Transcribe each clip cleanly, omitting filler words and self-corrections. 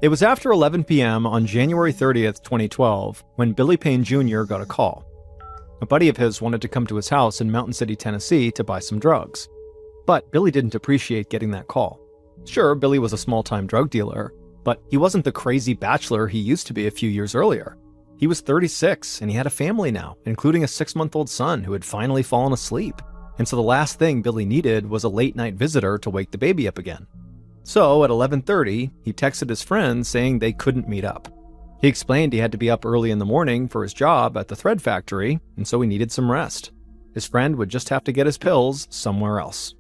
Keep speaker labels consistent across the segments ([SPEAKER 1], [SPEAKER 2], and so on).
[SPEAKER 1] It was after 11 p.m. on January 30th, 2012, when Billy Payne Jr. got a call. A buddy of his wanted to come to his house in Mountain City, Tennessee to buy some drugs. But Billy didn't appreciate getting that call. Sure, Billy was a small-time drug dealer, but he wasn't the crazy bachelor he used to be a few years earlier. He was 36, and he had a family now, including a 6-month-old son who had finally fallen asleep. And so the last thing Billy needed was a late-night visitor to wake the baby up again. So at 11:30, he texted his friends saying they couldn't meet up. He explained he had to be up early in the morning for his job at the thread factory, and so he needed some rest. His friend would just have to get his pills somewhere else.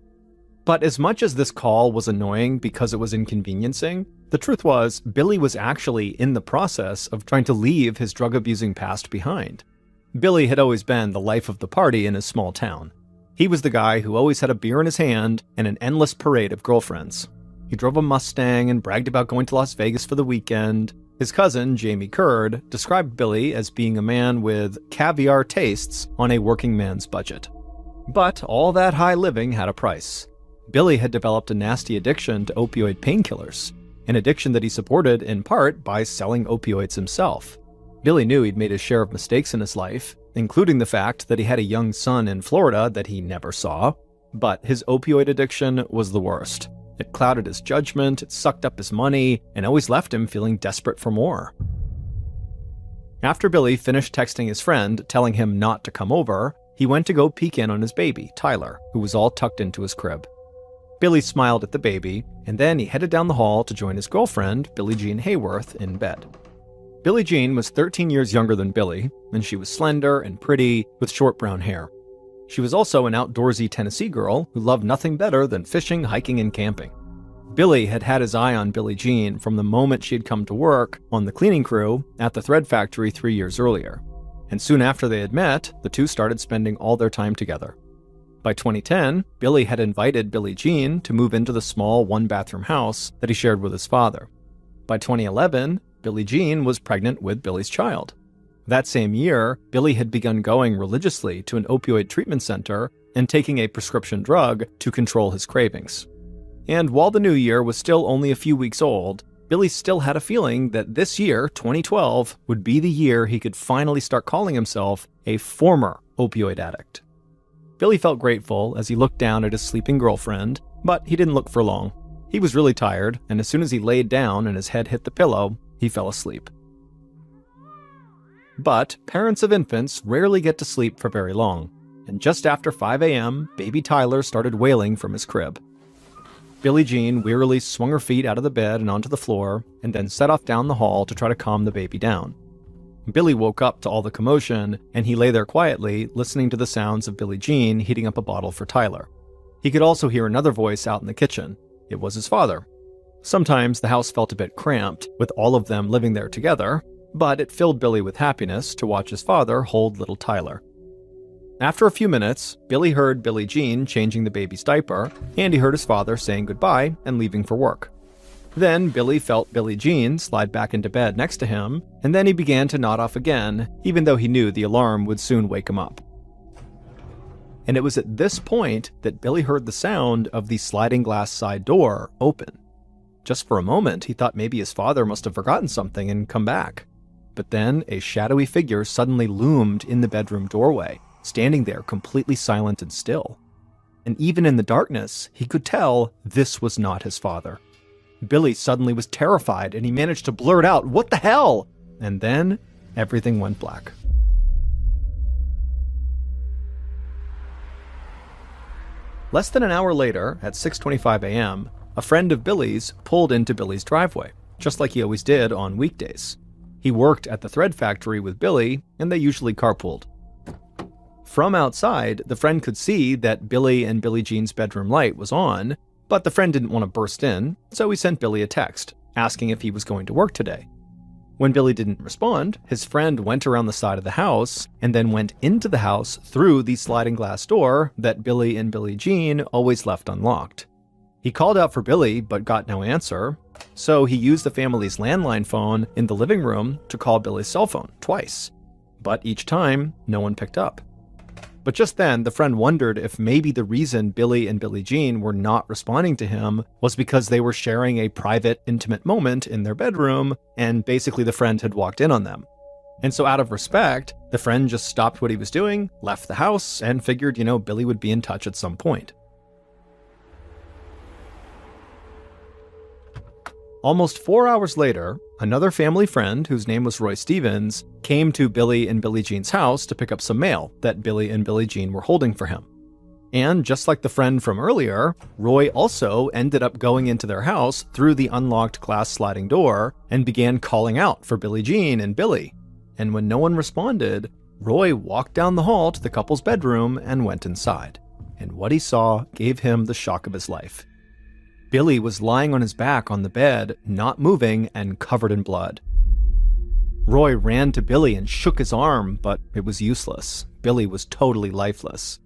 [SPEAKER 1] But as much as this call was annoying because it was inconveniencing, the truth was Billy was actually in the process of trying to leave his drug-abusing past behind. Billy had always been the life of the party in his small town. He was the guy who always had a beer in his hand and an endless parade of girlfriends. He drove a Mustang and bragged about going to Las Vegas for the weekend. His cousin, Jamie Curd, described Billy as being a man with caviar tastes on a working man's budget. But all that high living had a price. Billy had developed a nasty addiction to opioid painkillers, an addiction that he supported in part by selling opioids himself. Billy knew he'd made his share of mistakes in his life, including the fact that he had a young son in Florida that he never saw, but his opioid addiction was the worst. It clouded his judgment, it sucked up his money, and always left him feeling desperate for more. After Billy finished texting his friend telling him not to come over, he went to go peek in on his baby, Tyler, who was all tucked into his crib. Billy smiled at the baby, and then he headed down the hall to join his girlfriend, Billie Jean Hayworth, in bed. Billie Jean was 13 years younger than Billy, and she was slender and pretty, with short brown hair. She was also an outdoorsy Tennessee girl who loved nothing better than fishing, hiking, and camping. Billy had had his eye on Billie Jean from the moment she had come to work on the cleaning crew at the thread factory 3 years earlier. And soon after they had met, the two started spending all their time together. By 2010, Billy had invited Billie Jean to move into the small one-bathroom house that he shared with his father. By 2011, Billie Jean was pregnant with Billy's child. That same year, Billy had begun going religiously to an opioid treatment center and taking a prescription drug to control his cravings. And while the new year was still only a few weeks old, Billy still had a feeling that this year, 2012, would be the year he could finally start calling himself a former opioid addict. Billy felt grateful as he looked down at his sleeping girlfriend, but he didn't look for long. He was really tired, and as soon as he laid down and his head hit the pillow, he fell asleep. But parents of infants rarely get to sleep for very long, and just after 5 a.m., baby Tyler started wailing from his crib. Billie Jean wearily swung her feet out of the bed and onto the floor, and then set off down the hall to try to calm the baby down. Billy woke up to all the commotion, and he lay there quietly, listening to the sounds of Billie Jean heating up a bottle for Tyler. He could also hear another voice out in the kitchen. It was his father. Sometimes the house felt a bit cramped, with all of them living there together, but it filled Billy with happiness to watch his father hold little Tyler. After a few minutes, Billy heard Billie Jean changing the baby's diaper, and he heard his father saying goodbye and leaving for work. Then Billy felt Billie Jean slide back into bed next to him, and then he began to nod off again, even though he knew the alarm would soon wake him up. And it was at this point that Billy heard the sound of the sliding glass side door open. Just for a moment, he thought maybe his father must have forgotten something and come back. But then a shadowy figure suddenly loomed in the bedroom doorway, standing there completely silent and still. And even in the darkness, he could tell this was not his father. Billy suddenly was terrified, and he managed to blurt out, "What the hell?" And then everything went black. Less than an hour later, at 6:25 a.m., a friend of Billy's pulled into Billy's driveway, just like he always did on weekdays. He worked at the thread factory with Billy, and they usually carpooled. From outside, the friend could see that Billy and Billie Jean's bedroom light was on, but the friend didn't want to burst in, so he sent Billy a text, asking if he was going to work today. When Billy didn't respond, his friend went around the side of the house, and then went into the house through the sliding glass door that Billy and Billie Jean always left unlocked. He called out for Billy, but got no answer, so he used the family's landline phone in the living room to call Billy's cell phone twice. But each time, no one picked up. But just then, the friend wondered if maybe the reason Billy and Billie Jean were not responding to him was because they were sharing a private, intimate moment in their bedroom, and basically the friend had walked in on them. And so out of respect, the friend just stopped what he was doing, left the house, and figured, Billy would be in touch at some point. Almost 4 hours later, another family friend, whose name was Roy Stevens, came to Billy and Billie Jean's house to pick up some mail that Billy and Billie Jean were holding for him. And just like the friend from earlier, Roy also ended up going into their house through the unlocked glass sliding door and began calling out for Billie Jean and Billy. And when no one responded, Roy walked down the hall to the couple's bedroom and went inside. And what he saw gave him the shock of his life. Billy was lying on his back on the bed, not moving and covered in blood. Roy ran to Billy and shook his arm, but it was useless. Billy was totally lifeless.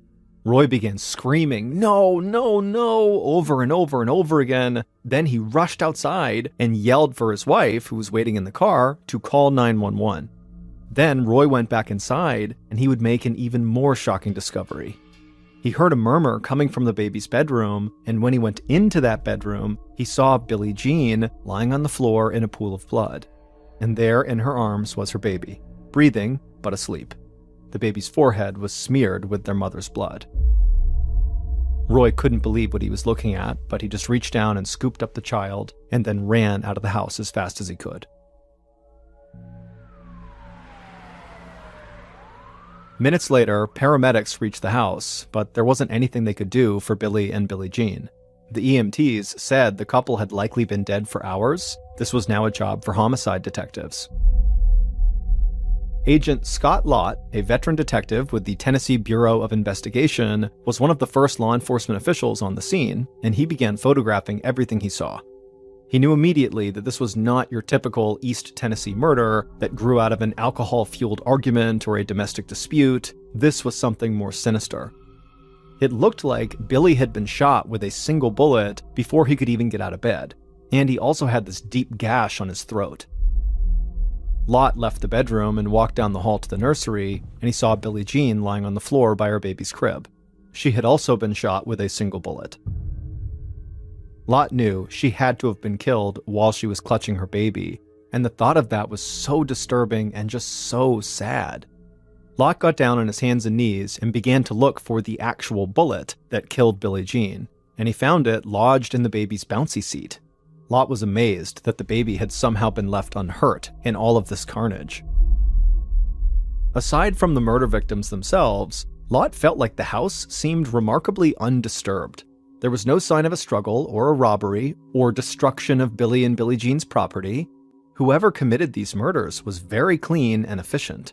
[SPEAKER 1] Roy began screaming, "No, no, no," over and over and over again. Then he rushed outside and yelled for his wife, who was waiting in the car, to call 911. Then Roy went back inside, and he would make an even more shocking discovery. He heard a murmur coming from the baby's bedroom, and when he went into that bedroom, he saw Billie Jean lying on the floor in a pool of blood. And there in her arms was her baby, breathing but asleep. The baby's forehead was smeared with their mother's blood. Roy couldn't believe what he was looking at, but he just reached down and scooped up the child, and then ran out of the house as fast as he could. Minutes later, paramedics reached the house, but there wasn't anything they could do for Billy and Billie Jean. The EMTs said the couple had likely been dead for hours. This was now a job for homicide detectives. Agent Scott Lott, a veteran detective with the Tennessee Bureau of Investigation, was one of the first law enforcement officials on the scene, and he began photographing everything he saw. He knew immediately that this was not your typical East Tennessee murder that grew out of an alcohol-fueled argument or a domestic dispute. This was something more sinister. It looked like Billy had been shot with a single bullet before he could even get out of bed, and he also had this deep gash on his throat. Lott left the bedroom and walked down the hall to the nursery, and he saw Billie Jean lying on the floor by her baby's crib. She had also been shot with a single bullet. Lott knew she had to have been killed while she was clutching her baby, and the thought of that was so disturbing and just so sad. Lott got down on his hands and knees and began to look for the actual bullet that killed Billie Jean, and he found it lodged in the baby's bouncy seat. Lott was amazed that the baby had somehow been left unhurt in all of this carnage. Aside from the murder victims themselves, Lott felt like the house seemed remarkably undisturbed. There was no sign of a struggle or a robbery or destruction of Billy and Billie Jean's property. Whoever committed these murders was very clean and efficient.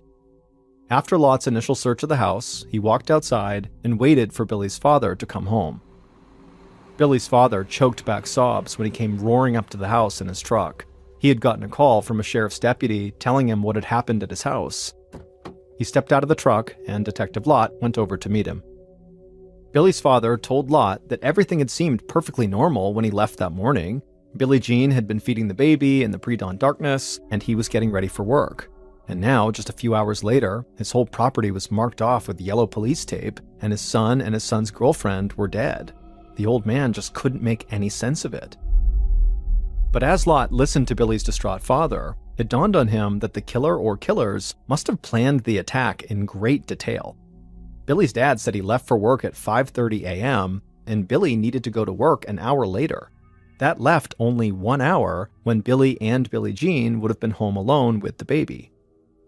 [SPEAKER 1] After Lott's initial search of the house, he walked outside and waited for Billy's father to come home. Billy's father choked back sobs when he came roaring up to the house in his truck. He had gotten a call from a sheriff's deputy telling him what had happened at his house. He stepped out of the truck, and Detective Lott went over to meet him. Billy's father told Lott that everything had seemed perfectly normal when he left that morning. Billie Jean had been feeding the baby in the pre-dawn darkness, and he was getting ready for work. And now, just a few hours later, his whole property was marked off with yellow police tape, and his son and his son's girlfriend were dead. The old man just couldn't make any sense of it. But as Lott listened to Billy's distraught father, it dawned on him that the killer or killers must have planned the attack in great detail. Billy's dad said he left for work at 5:30 a.m., and Billy needed to go to work an hour later. That left only 1 hour when Billy and Billie Jean would have been home alone with the baby.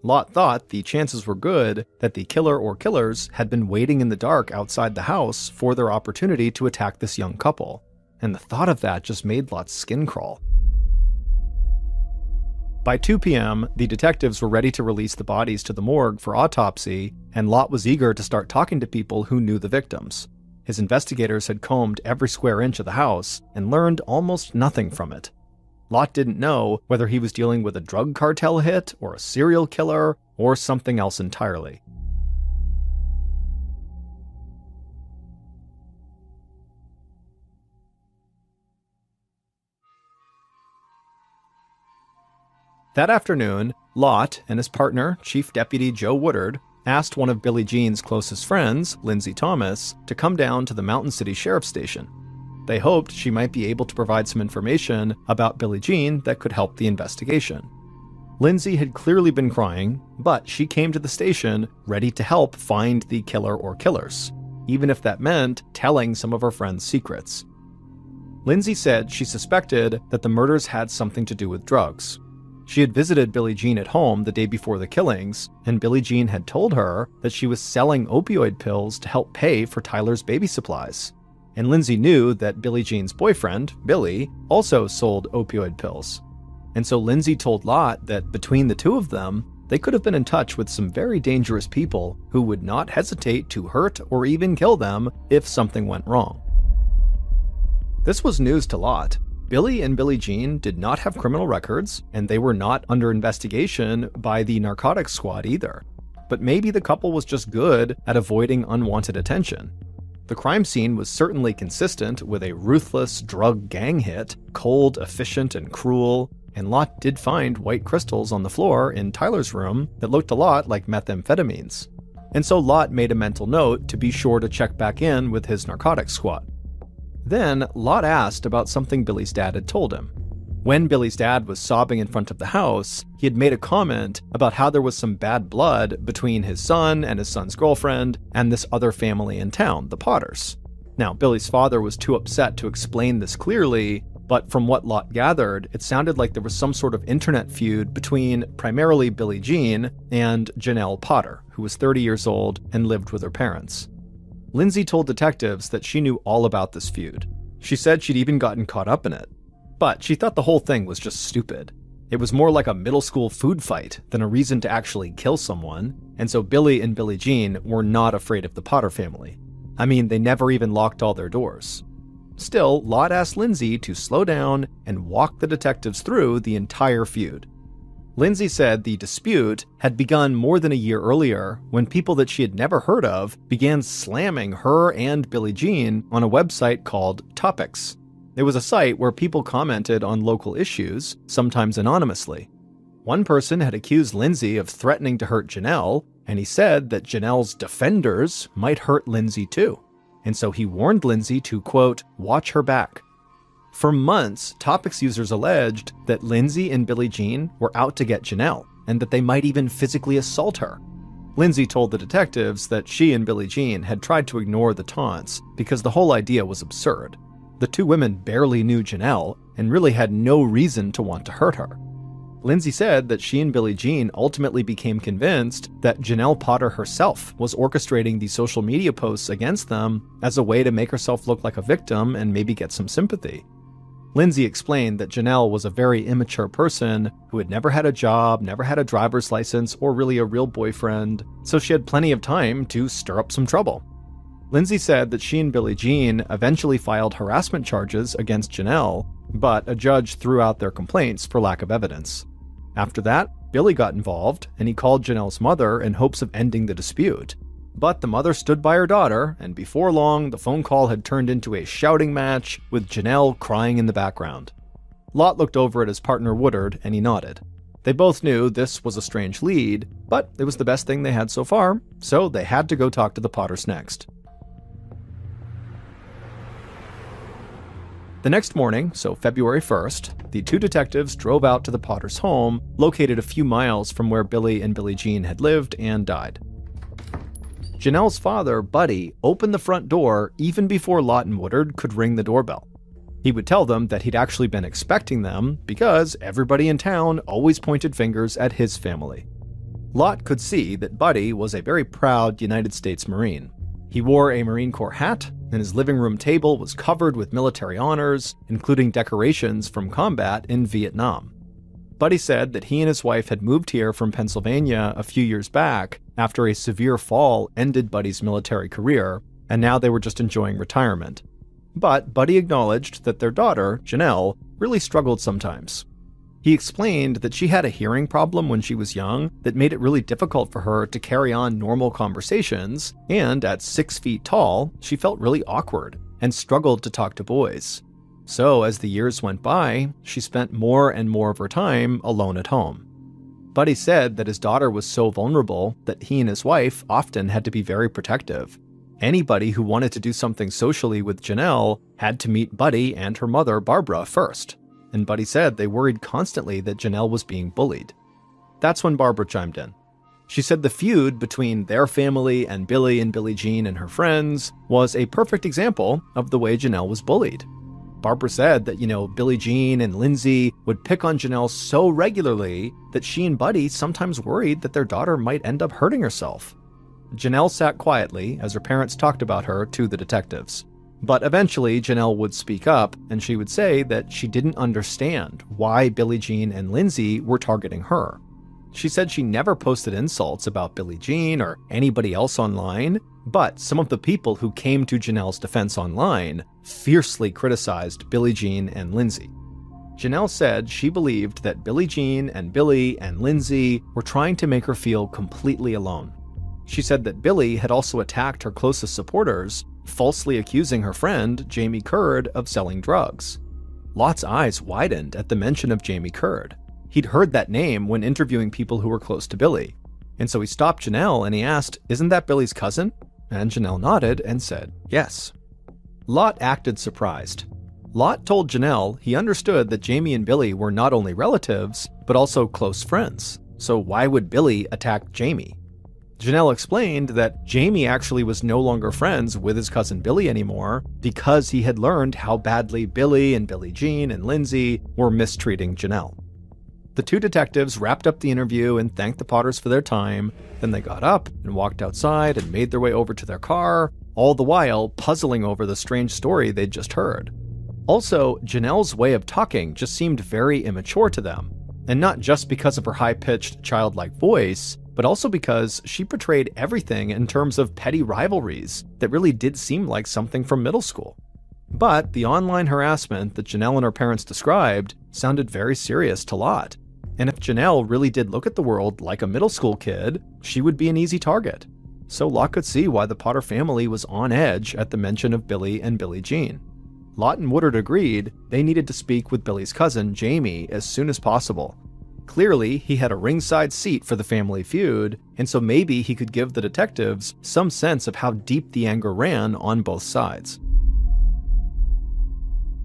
[SPEAKER 1] Lott thought the chances were good that the killer or killers had been waiting in the dark outside the house for their opportunity to attack this young couple, and the thought of that just made Lott's skin crawl. By 2 p.m., the detectives were ready to release the bodies to the morgue for autopsy, and Lott was eager to start talking to people who knew the victims. His investigators had combed every square inch of the house and learned almost nothing from it. Lott didn't know whether he was dealing with a drug cartel hit, or a serial killer, or something else entirely. That afternoon, Lott and his partner, Chief Deputy Joe Woodard, asked one of Billie Jean's closest friends, Lindsay Thomas, to come down to the Mountain City Sheriff's Station. They hoped she might be able to provide some information about Billie Jean that could help the investigation. Lindsay had clearly been crying, but she came to the station ready to help find the killer or killers, even if that meant telling some of her friends' secrets. Lindsay said she suspected that the murders had something to do with drugs. She had visited Billie Jean at home the day before the killings, and Billie Jean had told her that she was selling opioid pills to help pay for Tyler's baby supplies. And Lindsay knew that Billie Jean's boyfriend, Billy, also sold opioid pills. And so Lindsay told Lot that between the two of them, they could have been in touch with some very dangerous people who would not hesitate to hurt or even kill them if something went wrong. This was news to Lot. Billy and Billie Jean did not have criminal records, and they were not under investigation by the narcotics squad either. But maybe the couple was just good at avoiding unwanted attention. The crime scene was certainly consistent with a ruthless drug gang hit, cold, efficient, and cruel, and Lot did find white crystals on the floor in Tyler's room that looked a lot like methamphetamines. And so Lot made a mental note to be sure to check back in with his narcotics squad. Then Lot asked about something Billy's dad had told him. When Billy's dad was sobbing in front of the house, he had made a comment about how there was some bad blood between his son and his son's girlfriend and this other family in town, the Potters. Now, Billy's father was too upset to explain this clearly, but from what Lot gathered, it sounded like there was some sort of internet feud between primarily Billie Jean and Janelle Potter, who was 30 years old and lived with her parents. Lindsay told detectives that she knew all about this feud. She said she'd even gotten caught up in it. But she thought the whole thing was just stupid. It was more like a middle school food fight than a reason to actually kill someone, and so Billy and Billie Jean were not afraid of the Potter family. I mean, they never even locked all their doors. Still, Lot asked Lindsay to slow down and walk the detectives through the entire feud. Lindsay said the dispute had begun more than a year earlier when people that she had never heard of began slamming her and Billie Jean on a website called Topics. It was a site where people commented on local issues, sometimes anonymously. One person had accused Lindsay of threatening to hurt Janelle, and he said that Janelle's defenders might hurt Lindsay too. And so he warned Lindsay to, quote, watch her back. For months, Topics users alleged that Lindsay and Billie Jean were out to get Janelle, and that they might even physically assault her. Lindsay told the detectives that she and Billie Jean had tried to ignore the taunts because the whole idea was absurd. The two women barely knew Janelle and really had no reason to want to hurt her. Lindsay said that she and Billie Jean ultimately became convinced that Janelle Potter herself was orchestrating the social media posts against them as a way to make herself look like a victim and maybe get some sympathy. Lindsay explained that Janelle was a very immature person who had never had a job, never had a driver's license, or really a real boyfriend, so she had plenty of time to stir up some trouble. Lindsay said that she and Billie Jean eventually filed harassment charges against Janelle, but a judge threw out their complaints for lack of evidence. After that, Billy got involved, and he called Janelle's mother in hopes of ending the dispute. But the mother stood by her daughter, and before long, the phone call had turned into a shouting match, with Janelle crying in the background. Lot looked over at his partner Woodard, and he nodded. They both knew this was a strange lead, but it was the best thing they had so far, so they had to go talk to the Potters next. The next morning, so February 1st, the two detectives drove out to the Potters' home, located a few miles from where Billy and Billie Jean had lived and died. Janelle's father, Buddy, opened the front door even before Lot and Woodard could ring the doorbell. He would tell them that he'd actually been expecting them because everybody in town always pointed fingers at his family. Lot could see that Buddy was a very proud United States Marine. He wore a Marine Corps hat, and his living room table was covered with military honors, including decorations from combat in Vietnam. Buddy said that he and his wife had moved here from Pennsylvania a few years back after a severe fall ended Buddy's military career, and now they were just enjoying retirement. But Buddy acknowledged that their daughter, Janelle, really struggled sometimes. He explained that she had a hearing problem when she was young that made it really difficult for her to carry on normal conversations, and at 6 feet tall, she felt really awkward and struggled to talk to boys. So as the years went by, she spent more and more of her time alone at home. Buddy said that his daughter was so vulnerable that he and his wife often had to be very protective. Anybody who wanted to do something socially with Janelle had to meet Buddy and her mother, Barbara, first. And Buddy said they worried constantly that Janelle was being bullied. That's when Barbara chimed in. She said the feud between their family and Billie Jean and her friends was a perfect example of the way Janelle was bullied. Barbara said that, Billie Jean and Lindsay would pick on Janelle so regularly that she and Buddy sometimes worried that their daughter might end up hurting herself. Janelle sat quietly as her parents talked about her to the detectives. But eventually, Janelle would speak up, and she would say that she didn't understand why Billie Jean and Lindsay were targeting her. She said she never posted insults about Billie Jean or anybody else online, but some of the people who came to Janelle's defense online fiercely criticized Billie Jean and Lindsay. Janelle said she believed that Billie Jean and Billy and Lindsay were trying to make her feel completely alone. She said that Billie had also attacked her closest supporters, falsely accusing her friend, Jamie Curd, of selling drugs. Lot's eyes widened at the mention of Jamie Curd. He'd heard that name when interviewing people who were close to Billie. And so he stopped Janelle and he asked, "Isn't that Billie's cousin?" And Janelle nodded and said, "Yes." Lot acted surprised. Lot told Janelle he understood that Jamie and Billie were not only relatives, but also close friends. So why would Billie attack Jamie? Janelle explained that Jamie actually was no longer friends with his cousin Billie anymore because he had learned how badly Billie and Billie Jean and Lindsay were mistreating Janelle. The two detectives wrapped up the interview and thanked the Potters for their time. Then they got up and walked outside and made their way over to their car, all the while puzzling over the strange story they'd just heard. Also, Janelle's way of talking just seemed very immature to them, and not just because of her high-pitched, childlike voice, but also because she portrayed everything in terms of petty rivalries that really did seem like something from middle school. But the online harassment that Janelle and her parents described sounded very serious to Lot. And if Janelle really did look at the world like a middle school kid, she would be an easy target. So Lot could see why the Potter family was on edge at the mention of Billie and Billie Jean. Lot and Woodard agreed they needed to speak with Billie's cousin, Jamie, as soon as possible. Clearly, he had a ringside seat for the family feud, and so maybe he could give the detectives some sense of how deep the anger ran on both sides.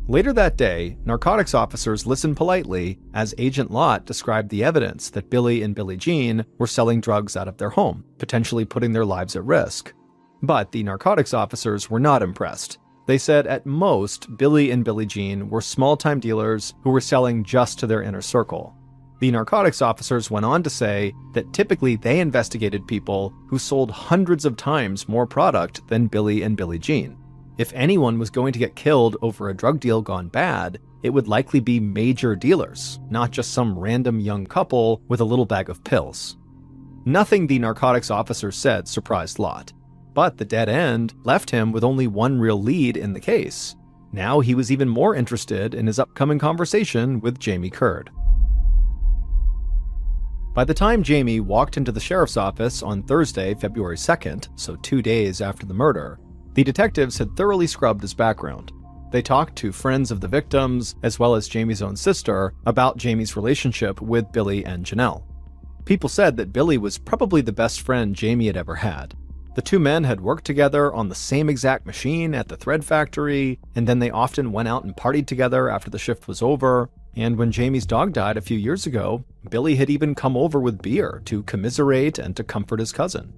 [SPEAKER 1] Later that day, narcotics officers listened politely as Agent Lot described the evidence that Billie and Billie Jean were selling drugs out of their home, potentially putting their lives at risk. But the narcotics officers were not impressed. They said at most, Billie and Billie Jean were small-time dealers who were selling just to their inner circle. The narcotics officers went on to say that typically they investigated people who sold hundreds of times more product than Billie and Billie Jean. If anyone was going to get killed over a drug deal gone bad, it would likely be major dealers, not just some random young couple with a little bag of pills. Nothing the narcotics officer said surprised Lot, but the dead end left him with only one real lead in the case. Now he was even more interested in his upcoming conversation with Jamie Curd. By the time Jamie walked into the sheriff's office on Thursday, February 2nd, so 2 days after the murder, the detectives had thoroughly scrubbed his background. They talked to friends of the victims, as well as Jamie's own sister, about Jamie's relationship with Billie and Janelle. People said that Billie was probably the best friend Jamie had ever had. The two men had worked together on the same exact machine at the thread factory, and then they often went out and partied together after the shift was over. And when Jamie's dog died a few years ago, Billie had even come over with beer to commiserate and to comfort his cousin.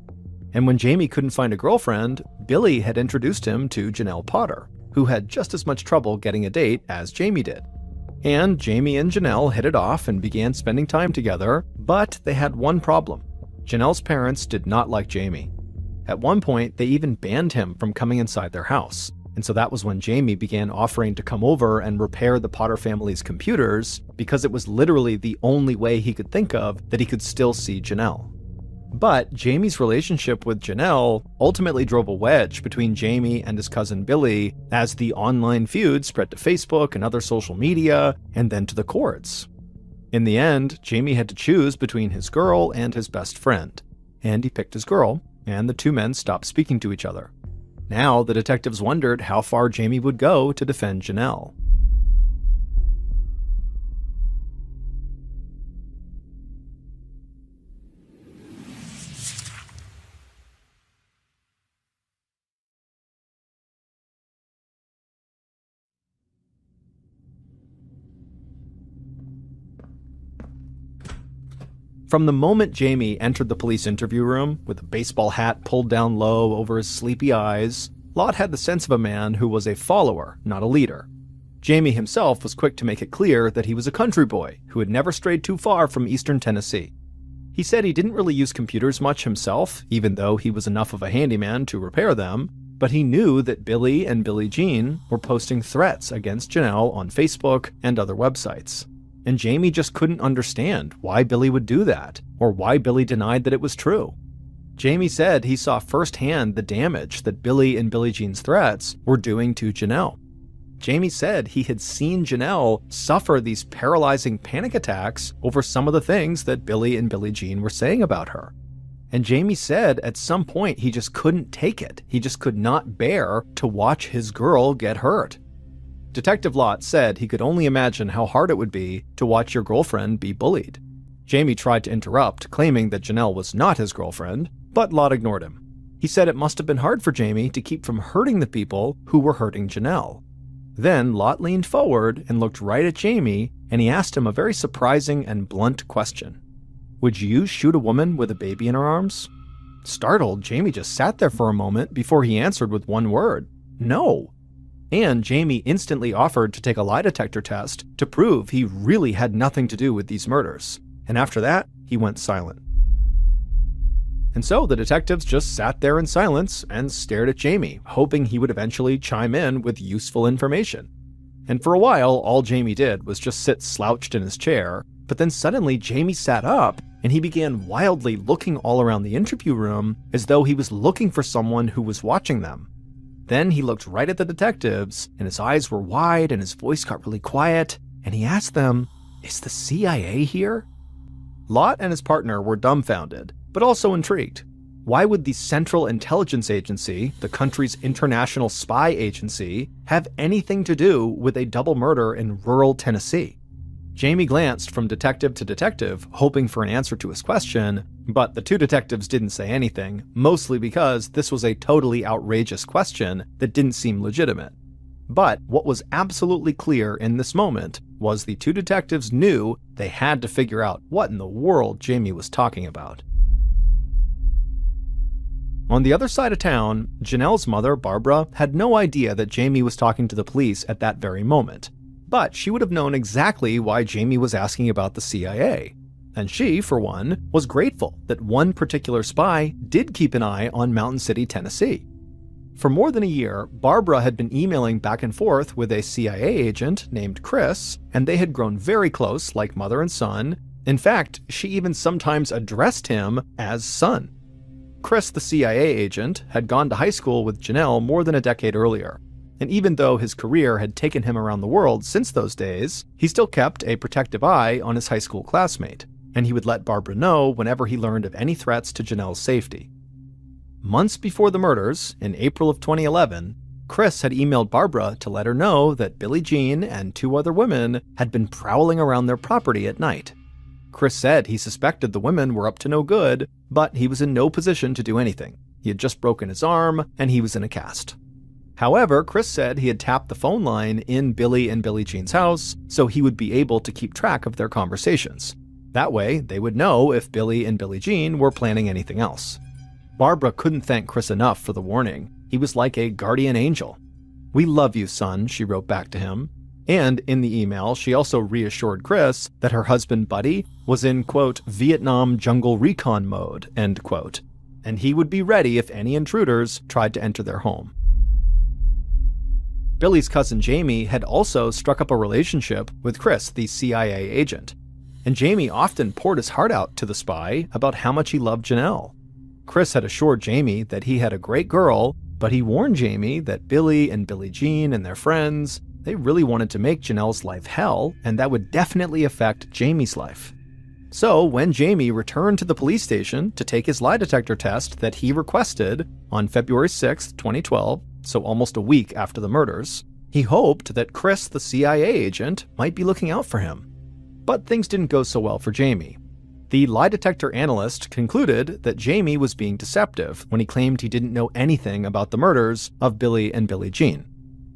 [SPEAKER 1] And when Jamie couldn't find a girlfriend, Billie had introduced him to Janelle Potter, who had just as much trouble getting a date as Jamie did. And Jamie and Janelle hit it off and began spending time together, but they had one problem. Janelle's parents did not like Jamie. At one point, they even banned him from coming inside their house. And so that was when Jamie began offering to come over and repair the Potter family's computers, because it was literally the only way he could think of that he could still see Janelle. But Jamie's relationship with Janelle ultimately drove a wedge between Jamie and his cousin Billie as the online feud spread to Facebook and other social media, and then to the courts. In the end, Jamie had to choose between his girl and his best friend, and he picked his girl, and the two men stopped speaking to each other. Now, the detectives wondered how far Jamie would go to defend Janelle. From the moment Jamie entered the police interview room, with a baseball hat pulled down low over his sleepy eyes, Lott had the sense of a man who was a follower, not a leader. Jamie himself was quick to make it clear that he was a country boy who had never strayed too far from eastern Tennessee. He said he didn't really use computers much himself, even though he was enough of a handyman to repair them, but he knew that Billy and Billie Jean were posting threats against Janelle on Facebook and other websites. And Jamie just couldn't understand why Billy would do that, or why Billy denied that it was true. Jamie said he saw firsthand the damage that Billy and Billie Jean's threats were doing to Janelle. Jamie said he had seen Janelle suffer these paralyzing panic attacks over some of the things that Billy and Billie Jean were saying about her. And Jamie said at some point he just couldn't take it. He just could not bear to watch his girl get hurt. Detective Lott said he could only imagine how hard it would be to watch your girlfriend be bullied. Jamie tried to interrupt, claiming that Janelle was not his girlfriend, but Lott ignored him. He said it must have been hard for Jamie to keep from hurting the people who were hurting Janelle. Then Lott leaned forward and looked right at Jamie, and he asked him a very surprising and blunt question. Would you shoot a woman with a baby in her arms? Startled, Jamie just sat there for a moment before he answered with one word: no. And Jamie instantly offered to take a lie detector test to prove he really had nothing to do with these murders. And after that, he went silent. And so the detectives just sat there in silence and stared at Jamie, hoping he would eventually chime in with useful information. And for a while, all Jamie did was just sit slouched in his chair, but then suddenly Jamie sat up and he began wildly looking all around the interview room as though he was looking for someone who was watching them. Then he looked right at the detectives, and his eyes were wide and his voice got really quiet, and he asked them, "Is the CIA here?" Lott and his partner were dumbfounded, but also intrigued. Why would the Central Intelligence Agency, the country's international spy agency, have anything to do with a double murder in rural Tennessee? Jamie glanced from detective to detective, hoping for an answer to his question, but the two detectives didn't say anything, mostly because this was a totally outrageous question that didn't seem legitimate. But what was absolutely clear in this moment was the two detectives knew they had to figure out what in the world Jamie was talking about. On the other side of town, Janelle's mother, Barbara, had no idea that Jamie was talking to the police at that very moment. But she would have known exactly why Jamie was asking about the CIA. And she, for one, was grateful that one particular spy did keep an eye on Mountain City, Tennessee. For more than a year, Barbara had been emailing back and forth with a CIA agent named Chris, and they had grown very close, like mother and son. In fact, she even sometimes addressed him as son. Chris, the CIA agent, had gone to high school with Janelle more than a decade earlier. And even though his career had taken him around the world since those days, he still kept a protective eye on his high school classmate, and he would let Barbara know whenever he learned of any threats to Janelle's safety. Months before the murders, in April of 2011, Chris had emailed Barbara to let her know that Billie Jean and two other women had been prowling around their property at night. Chris said he suspected the women were up to no good, but he was in no position to do anything. He had just broken his arm, and he was in a cast. However, Chris said he had tapped the phone line in Billy and Billie Jean's house, so he would be able to keep track of their conversations. That way, they would know if Billy and Billie Jean were planning anything else. Barbara couldn't thank Chris enough for the warning. He was like a guardian angel. "We love you, son," she wrote back to him. And in the email, she also reassured Chris that her husband, Buddy, was in, quote, Vietnam jungle recon mode, end quote, and he would be ready if any intruders tried to enter their home. Billy's cousin Jamie had also struck up a relationship with Chris, the CIA agent, and Jamie often poured his heart out to the spy about how much he loved Janelle. Chris had assured Jamie that he had a great girl, but he warned Jamie that Billy and Billie Jean and their friends, they really wanted to make Janelle's life hell, and that would definitely affect Jamie's life. So when Jamie returned to the police station to take his lie detector test that he requested on February 6, 2012, so almost a week after the murders, he hoped that Chris, the CIA agent, might be looking out for him. But things didn't go so well for Jamie. The lie detector analyst concluded that Jamie was being deceptive when he claimed he didn't know anything about the murders of Billy and Billie Jean.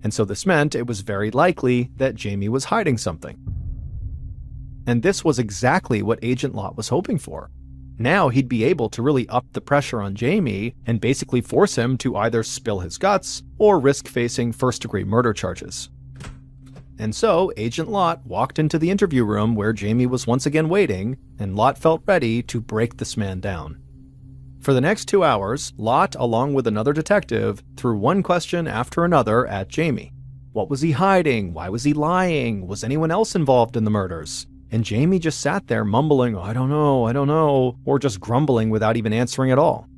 [SPEAKER 1] And so this meant it was very likely that Jamie was hiding something. And this was exactly what Agent Lott was hoping for. Now he'd be able to really up the pressure on Jamie and basically force him to either spill his guts or risk facing first-degree murder charges. And so, Agent Lott walked into the interview room where Jamie was once again waiting, and Lott felt ready to break this man down. For the next 2 hours, Lott, along with another detective, threw one question after another at Jamie. What was he hiding? Why was he lying? Was anyone else involved in the murders? And Jamie just sat there mumbling, I don't know, or just grumbling without even answering at all.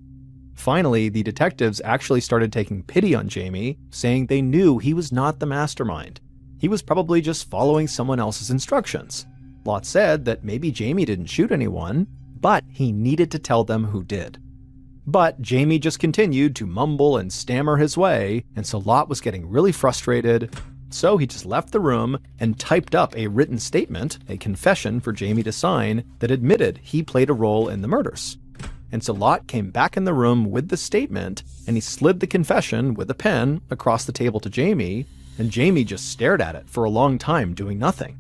[SPEAKER 1] Finally, the detectives actually started taking pity on Jamie, saying they knew he was not the mastermind. He was probably just following someone else's instructions. Lott said that maybe Jamie didn't shoot anyone, but he needed to tell them who did. But Jamie just continued to mumble and stammer his way, and so Lott was getting really frustrated. So he just left the room and typed up a written statement, a confession for Jamie to sign, that admitted he played a role in the murders. And so Lott came back in the room with the statement, and he slid the confession with a pen across the table to Jamie, and Jamie just stared at it for a long time, doing nothing.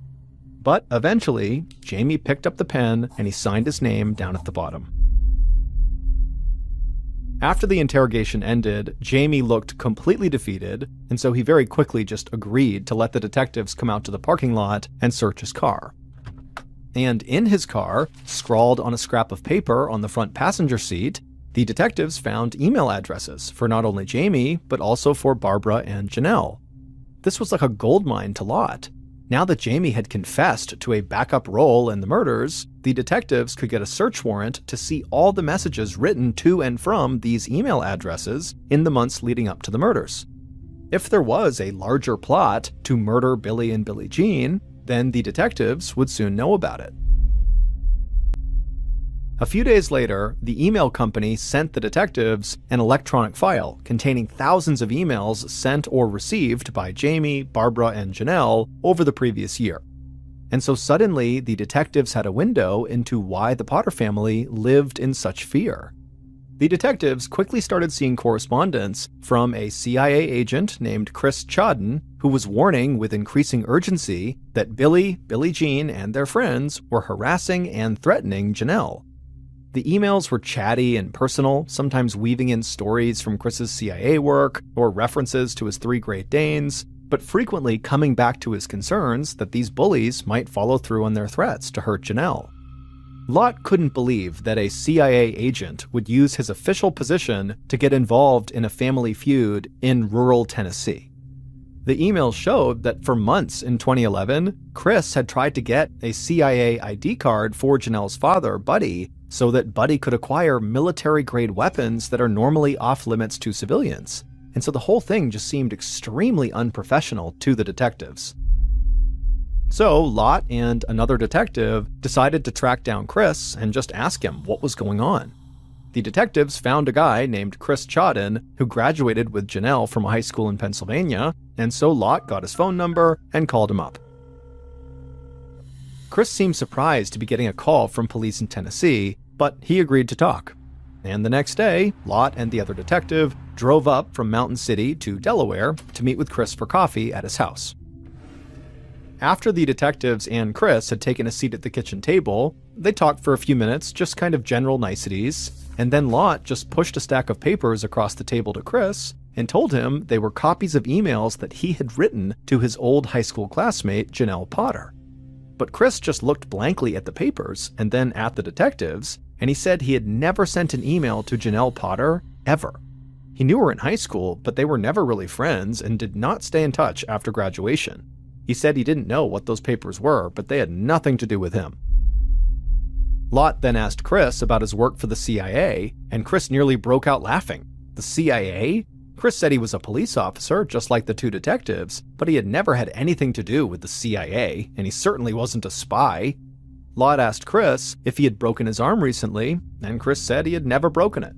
[SPEAKER 1] But eventually, Jamie picked up the pen and he signed his name down at the bottom. After the interrogation ended, Jamie looked completely defeated, and so he very quickly just agreed to let the detectives come out to the parking lot and search his car. And in his car, scrawled on a scrap of paper on the front passenger seat, the detectives found email addresses for not only Jamie, but also for Barbara and Janelle. This was like a goldmine to Lott. Now that Jamie had confessed to a backup role in the murders, the detectives could get a search warrant to see all the messages written to and from these email addresses in the months leading up to the murders. If there was a larger plot to murder Billy and Billie Jean, then the detectives would soon know about it. A few days later, the email company sent the detectives an electronic file containing thousands of emails sent or received by Jamie, Barbara, and Janelle over the previous year. And so suddenly, the detectives had a window into why the Potter family lived in such fear. The detectives quickly started seeing correspondence from a CIA agent named Chris Chodden, who was warning with increasing urgency that Billy, Billie Jean, and their friends were harassing and threatening Janelle. The emails were chatty and personal, sometimes weaving in stories from Chris's CIA work or references to his 3 Great Danes, but frequently coming back to his concerns that these bullies might follow through on their threats to hurt Janelle. Lott couldn't believe that a CIA agent would use his official position to get involved in a family feud in rural Tennessee. The emails showed that for months in 2011, Chris had tried to get a CIA ID card for Janelle's father, Buddy, so that Buddy could acquire military-grade weapons that are normally off-limits to civilians. And so the whole thing just seemed extremely unprofessional to the detectives. So Lott and another detective decided to track down Chris and just ask him what was going on. The detectives found a guy named Chris Chodden who graduated with Janelle from a high school in Pennsylvania, and so Lott got his phone number and called him up. Chris seemed surprised to be getting a call from police in Tennessee, but he agreed to talk. And the next day, Lott and the other detective drove up from Mountain City to Delaware to meet with Chris for coffee at his house. After the detectives and Chris had taken a seat at the kitchen table, they talked for a few minutes, just kind of general niceties, and then Lott just pushed a stack of papers across the table to Chris and told him they were copies of emails that he had written to his old high school classmate, Janelle Potter. But Chris just looked blankly at the papers and then at the detectives, and he said he had never sent an email to Janelle Potter, ever. He knew her in high school, but they were never really friends and did not stay in touch after graduation. He said he didn't know what those papers were, but they had nothing to do with him. Lott then asked Chris about his work for the CIA, and Chris nearly broke out laughing. The CIA? Chris said he was a police officer, just like the 2 detectives, but he had never had anything to do with the CIA, and he certainly wasn't a spy. Lott asked Chris if he had broken his arm recently, and Chris said he had never broken it.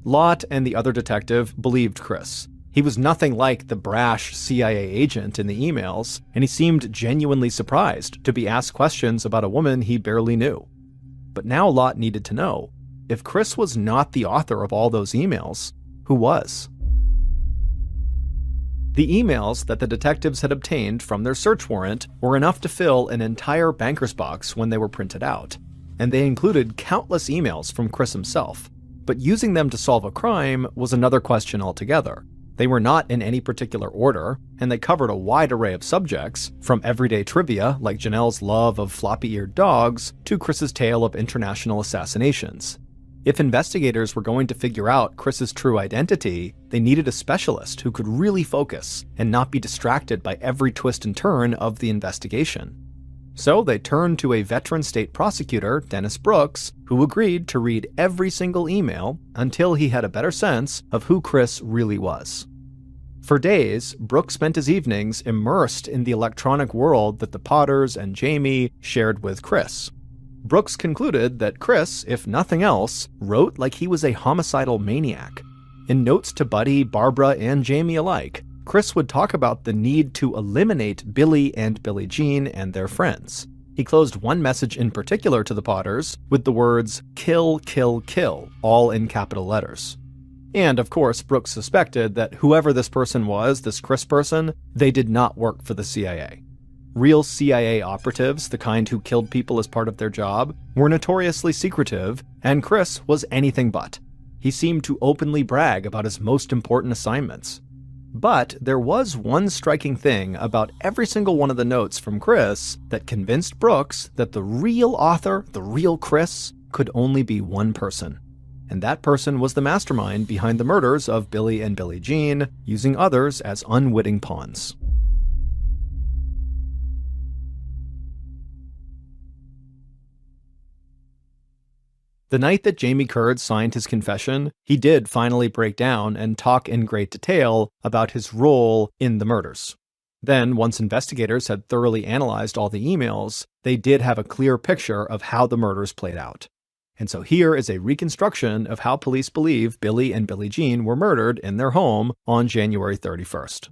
[SPEAKER 1] Lott and the other detective believed Chris. He was nothing like the brash CIA agent in the emails, and he seemed genuinely surprised to be asked questions about a woman he barely knew. But now Lott needed to know, if Chris was not the author of all those emails, who was? The emails that the detectives had obtained from their search warrant were enough to fill an entire banker's box when they were printed out, and they included countless emails from Chris himself. But using them to solve a crime was another question altogether. They were not in any particular order, and they covered a wide array of subjects, from everyday trivia like Janelle's love of floppy-eared dogs to Chris's tale of international assassinations. If investigators were going to figure out Chris's true identity, they needed a specialist who could really focus and not be distracted by every twist and turn of the investigation. So they turned to a veteran state prosecutor, Dennis Brooks, who agreed to read every single email until he had a better sense of who Chris really was. For days, Brooks spent his evenings immersed in the electronic world that the Potters and Jamie shared with Chris. Brooks concluded that Chris, if nothing else, wrote like he was a homicidal maniac. In notes to Buddy, Barbara, and Jamie alike, Chris would talk about the need to eliminate Billy and Billie Jean and their friends. He closed one message in particular to the Potters with the words, "Kill, kill, kill," all in capital letters. And of course, Brooks suspected that whoever this person was, this Chris person, they did not work for the CIA. Real CIA operatives, the kind who killed people as part of their job, were notoriously secretive, and Chris was anything but. He seemed to openly brag about his most important assignments. But there was one striking thing about every single one of the notes from Chris that convinced Brooks that the real author, the real Chris, could only be one person. And that person was the mastermind behind the murders of Billy and Billie Jean, using others as unwitting pawns. The night that Jamie Curd signed his confession, he did finally break down and talk in great detail about his role in the murders. Then, once investigators had thoroughly analyzed all the emails, they did have a clear picture of how the murders played out. And so here is a reconstruction of how police believe Billy and Billie Jean were murdered in their home on January 31st.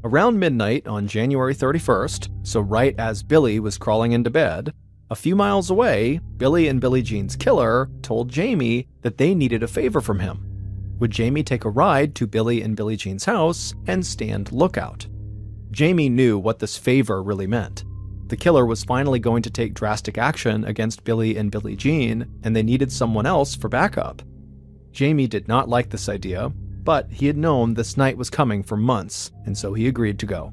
[SPEAKER 1] Around midnight on January 31st, so right as Billy was crawling into bed, a few miles away, Billy and Billie Jean's killer told Jamie that they needed a favor from him. Would Jamie take a ride to Billy and Billie Jean's house and stand lookout? Jamie knew what this favor really meant. The killer was finally going to take drastic action against Billy and Billie Jean, and they needed someone else for backup. Jamie did not like this idea, but he had known this night was coming for months, and so he agreed to go.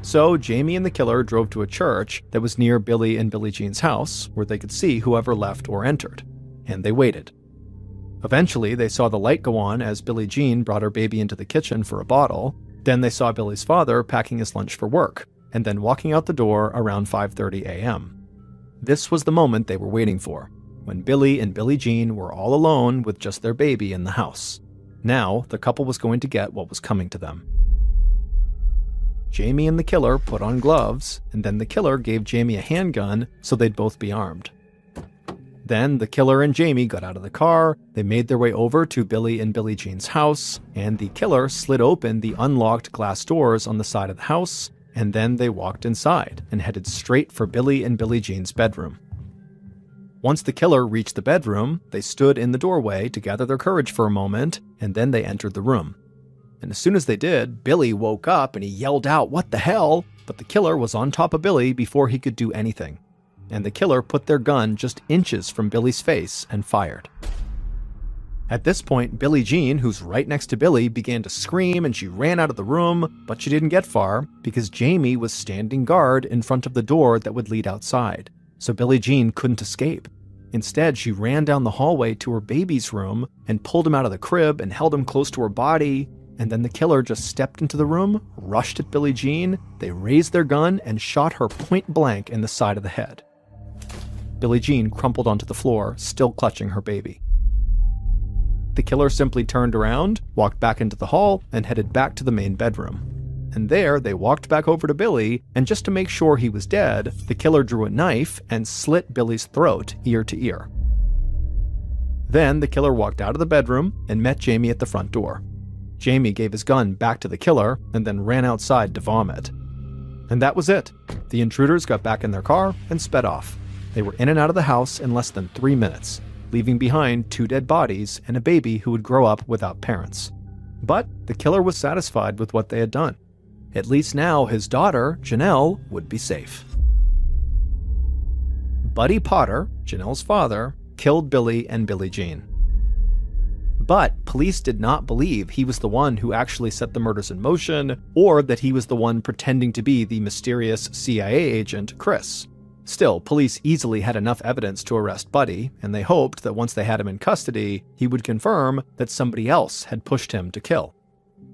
[SPEAKER 1] So Jamie and the killer drove to a church that was near Billy and Billie Jean's house, where they could see whoever left or entered, and they waited. Eventually, they saw the light go on as Billie Jean brought her baby into the kitchen for a bottle. Then they saw Billy's father packing his lunch for work, and then walking out the door around 5:30 a.m. This was the moment they were waiting for, when Billy and Billie Jean were all alone with just their baby in the house. Now, the couple was going to get what was coming to them. Jamie and the killer put on gloves, and then the killer gave Jamie a handgun so they'd both be armed. Then the killer and Jamie got out of the car, they made their way over to Billy and Billie Jean's house, and the killer slid open the unlocked glass doors on the side of the house, and then they walked inside and headed straight for Billy and Billie Jean's bedroom. Once the killer reached the bedroom, they stood in the doorway to gather their courage for a moment, and then they entered the room. And as soon as they did, Billy woke up and he yelled out, "What the hell?" But the killer was on top of Billy before he could do anything. And the killer put their gun just inches from Billy's face and fired. At this point, Billie Jean, who's right next to Billy, began to scream and she ran out of the room, but she didn't get far because Jamie was standing guard in front of the door that would lead outside. So Billie Jean couldn't escape. Instead, she ran down the hallway to her baby's room and pulled him out of the crib and held him close to her body. And then the killer just stepped into the room, rushed at Billie Jean, they raised their gun and shot her point blank in the side of the head. Billie Jean crumpled onto the floor, still clutching her baby. The killer simply turned around, walked back into the hall, and headed back to the main bedroom. And there, they walked back over to Billy, and just to make sure he was dead, the killer drew a knife and slit Billy's throat ear to ear. Then the killer walked out of the bedroom and met Jamie at the front door. Jamie gave his gun back to the killer and then ran outside to vomit. And that was it. The intruders got back in their car and sped off. They were in and out of the house in less than 3 minutes, leaving behind 2 dead bodies and a baby who would grow up without parents. But the killer was satisfied with what they had done. At least now his daughter, Janelle, would be safe. Buddy Potter, Janelle's father, killed Billy and Billie Jean. But police did not believe he was the one who actually set the murders in motion, or that he was the one pretending to be the mysterious CIA agent, Chris. Still, police easily had enough evidence to arrest Buddy, and they hoped that once they had him in custody, he would confirm that somebody else had pushed him to kill.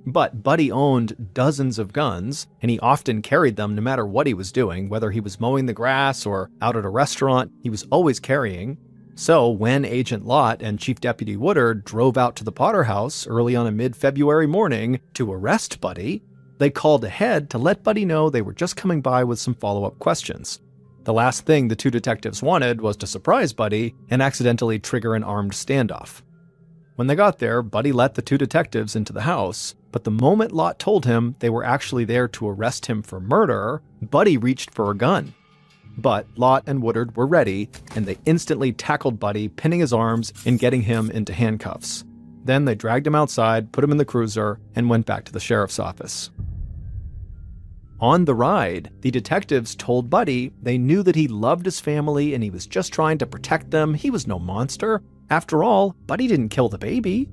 [SPEAKER 1] But Buddy owned dozens of guns, and he often carried them no matter what he was doing, whether he was mowing the grass or out at a restaurant, he was always carrying. So when Agent Lott and Chief Deputy Woodard drove out to the Potter house early on a mid-February morning to arrest Buddy, they called ahead to let Buddy know they were just coming by with some follow-up questions. The last thing the 2 detectives wanted was to surprise Buddy and accidentally trigger an armed standoff. When they got there, Buddy let the 2 detectives into the house, but the moment Lott told him they were actually there to arrest him for murder, Buddy reached for a gun. But Lott and Woodard were ready, and they instantly tackled Buddy, pinning his arms and getting him into handcuffs. Then they dragged him outside, put him in the cruiser, and went back to the sheriff's office. On the ride, the detectives told Buddy they knew that he loved his family and he was just trying to protect them. He was no monster. After all, Buddy didn't kill the baby.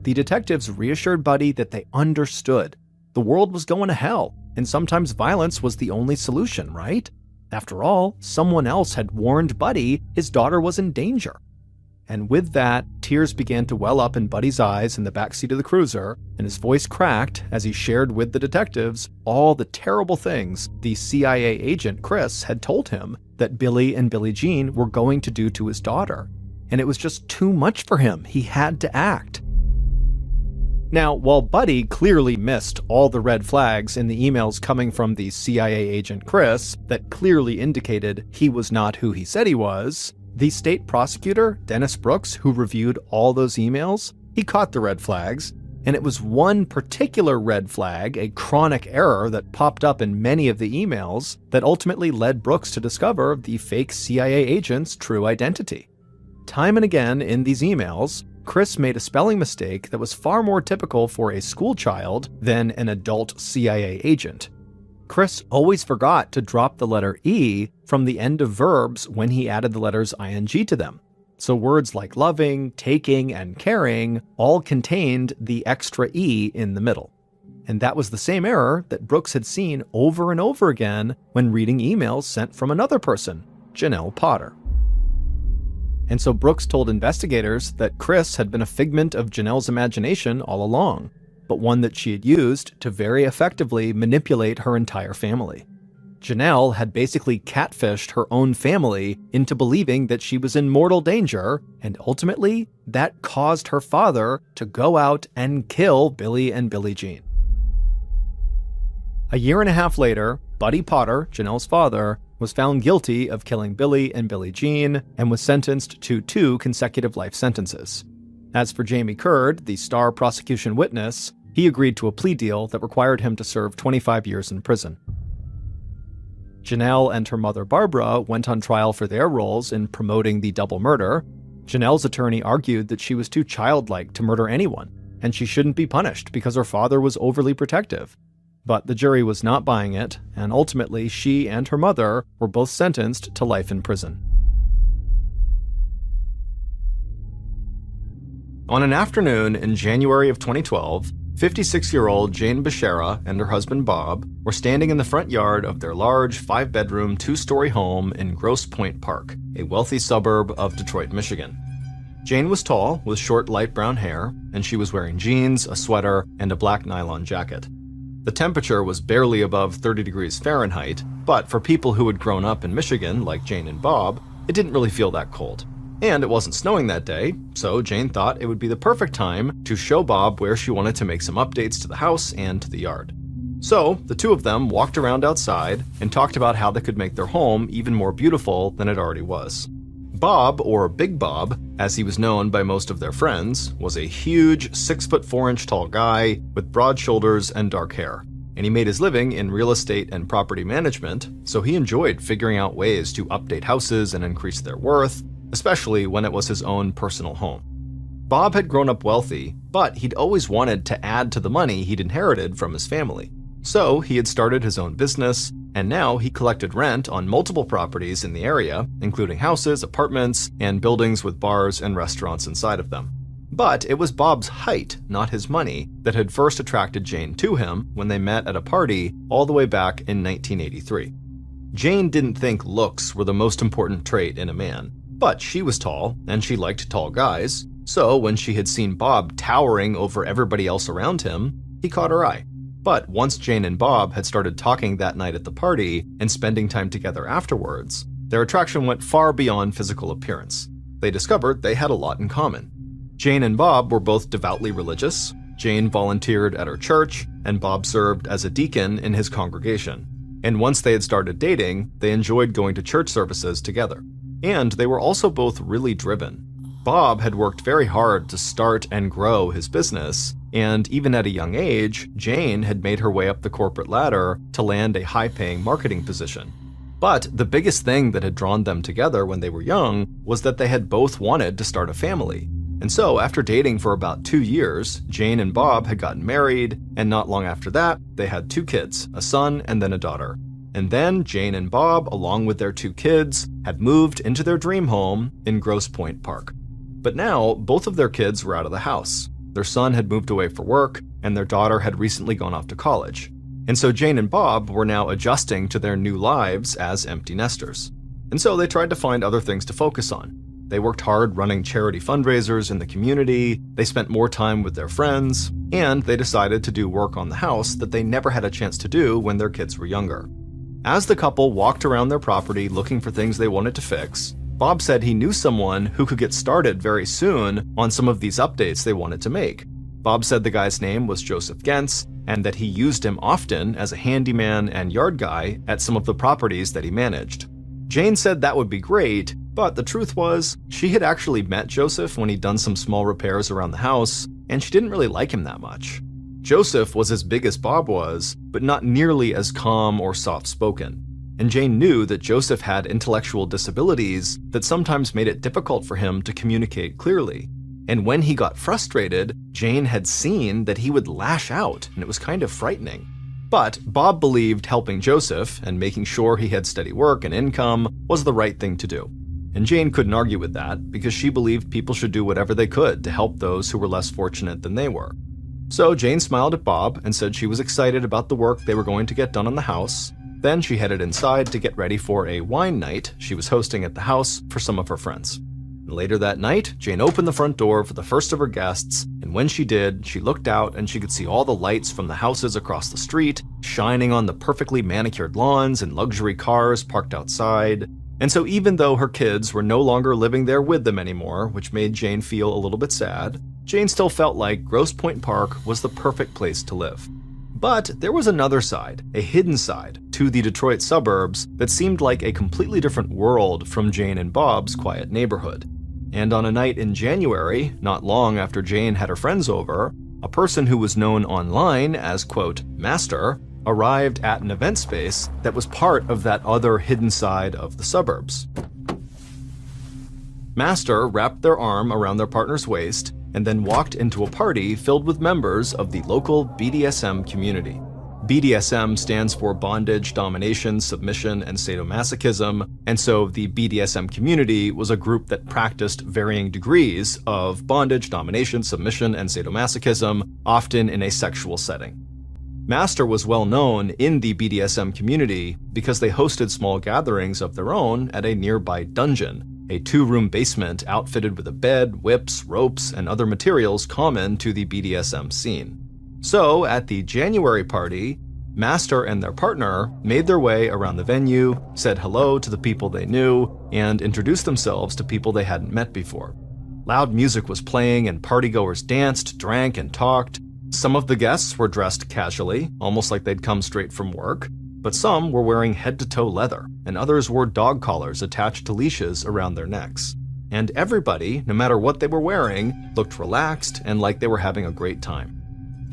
[SPEAKER 1] The detectives reassured Buddy that they understood. The world was going to hell, and sometimes violence was the only solution, right? After all, someone else had warned Buddy his daughter was in danger. And with that, tears began to well up in Buddy's eyes in the backseat of the cruiser, and his voice cracked as he shared with the detectives all the terrible things the CIA agent Chris had told him that Billy and Billie Jean were going to do to his daughter. And it was just too much for him. He had to act. Now, while Buddy clearly missed all the red flags in the emails coming from the CIA agent Chris that clearly indicated he was not who he said he was, the state prosecutor, Dennis Brooks, who reviewed all those emails, he caught the red flags, and it was one particular red flag, a chronic error that popped up in many of the emails, that ultimately led Brooks to discover the fake CIA agent's true identity. Time and again in these emails, Chris made a spelling mistake that was far more typical for a school child than an adult CIA agent. Chris always forgot to drop the letter E from the end of verbs when he added the letters ing to them. So words like loving, taking, and caring all contained the extra E in the middle. And that was the same error that Brooks had seen over and over again when reading emails sent from another person, Janelle Potter. And so Brooks told investigators that Chris had been a figment of Janelle's imagination all along, but one that she had used to very effectively manipulate her entire family. Janelle had basically catfished her own family into believing that she was in mortal danger, and ultimately, that caused her father to go out and kill Billy and Billie Jean. A year and a half later, Buddy Potter, Janelle's father, was found guilty of killing Billy and Billie Jean and was sentenced to 2 consecutive life sentences. As for Jamie Curd, the star prosecution witness, he agreed to a plea deal that required him to serve 25 years in prison. Janelle and her mother Barbara went on trial for their roles in promoting the double murder. Janelle's attorney argued that she was too childlike to murder anyone, and she shouldn't be punished because her father was overly protective. But the jury was not buying it, and ultimately she and her mother were both sentenced to life in prison. On an afternoon in January of 2012, 56-year-old Jane Beshara and her husband Bob were standing in the front yard of their large 5-bedroom, 2-story home in Grosse Pointe Park, a wealthy suburb of Detroit, Michigan. Jane was tall, with short light brown hair, and she was wearing jeans, a sweater, and a black nylon jacket. The temperature was barely above 30 degrees Fahrenheit, but for people who had grown up in Michigan, like Jane and Bob, it didn't really feel that cold. And it wasn't snowing that day, so Jane thought it would be the perfect time to show Bob where she wanted to make some updates to the house and to the yard. So, the two of them walked around outside and talked about how they could make their home even more beautiful than it already was. Bob, or Big Bob, as he was known by most of their friends, was a huge 6'4" tall guy with broad shoulders and dark hair. and he made his living in real estate and property management, so he enjoyed figuring out ways to update houses and increase their worth, especially when it was his own personal home. Bob had grown up wealthy, but he'd always wanted to add to the money he'd inherited from his family. So he had started his own business, and now he collected rent on multiple properties in the area, including houses, apartments, and buildings with bars and restaurants inside of them. But it was Bob's height, not his money, that had first attracted Jane to him when they met at a party all the way back in 1983. Jane didn't think looks were the most important trait in a man, but she was tall, and she liked tall guys, so when she had seen Bob towering over everybody else around him, he caught her eye. But once Jane and Bob had started talking that night at the party and spending time together afterwards, their attraction went far beyond physical appearance. They discovered they had a lot in common. Jane and Bob were both devoutly religious. Jane volunteered at her church, and Bob served as a deacon in his congregation. And once they had started dating, they enjoyed going to church services together. And they were also both really driven. Bob had worked very hard to start and grow his business, and even at a young age, Jane had made her way up the corporate ladder to land a high-paying marketing position. But the biggest thing that had drawn them together when they were young was that they had both wanted to start a family. And so, after dating for about 2 years, Jane and Bob had gotten married, and not long after that, they had 2 kids, a son and then a daughter. And then Jane and Bob, along with their 2 kids, had moved into their dream home in Grosse Pointe Park. But now, both of their kids were out of the house. Their son had moved away for work, and their daughter had recently gone off to college. And so Jane and Bob were now adjusting to their new lives as empty nesters. And so they tried to find other things to focus on. They worked hard running charity fundraisers in the community, they spent more time with their friends, and they decided to do work on the house that they never had a chance to do when their kids were younger. As the couple walked around their property looking for things they wanted to fix, Bob said he knew someone who could get started very soon on some of these updates they wanted to make. Bob said the guy's name was Joseph Gentz, and that he used him often as a handyman and yard guy at some of the properties that he managed. Jane said that would be great, but the truth was, she had actually met Joseph when he'd done some small repairs around the house, and she didn't really like him that much. Joseph was as big as Bob was, but not nearly as calm or soft-spoken. And Jane knew that Joseph had intellectual disabilities that sometimes made it difficult for him to communicate clearly. And when he got frustrated, Jane had seen that he would lash out, and it was kind of frightening. But Bob believed helping Joseph and making sure he had steady work and income was the right thing to do. And Jane couldn't argue with that because she believed people should do whatever they could to help those who were less fortunate than they were. So Jane smiled at Bob and said she was excited about the work they were going to get done on the house. Then she headed inside to get ready for a wine night she was hosting at the house for some of her friends. Later that night, Jane opened the front door for the first of her guests, and when she did, she looked out and she could see all the lights from the houses across the street shining on the perfectly manicured lawns and luxury cars parked outside. And so even though her kids were no longer living there with them anymore, which made Jane feel a little bit sad, Jane still felt like Grosse Pointe Park was the perfect place to live. But there was another side, a hidden side, to the Detroit suburbs that seemed like a completely different world from Jane and Bob's quiet neighborhood. And on a night in January, not long after Jane had her friends over, a person who was known online as, quote, Master, arrived at an event space that was part of that other hidden side of the suburbs. Master wrapped their arm around their partner's waist and then walked into a party filled with members of the local BDSM community. BDSM stands for bondage, domination, submission, and sadomasochism, and so the BDSM community was a group that practiced varying degrees of bondage, domination, submission, and sadomasochism, often in a sexual setting. Master was well known in the BDSM community because they hosted small gatherings of their own at a nearby dungeon, a 2-room basement outfitted with a bed, whips, ropes, and other materials common to the BDSM scene. So, at the January party, Master and their partner made their way around the venue, said hello to the people they knew, and introduced themselves to people they hadn't met before. Loud music was playing and partygoers danced, drank, and talked. Some of the guests were dressed casually, almost like they'd come straight from work, but some were wearing head-to-toe leather, and others wore dog collars attached to leashes around their necks. And everybody, no matter what they were wearing, looked relaxed and like they were having a great time.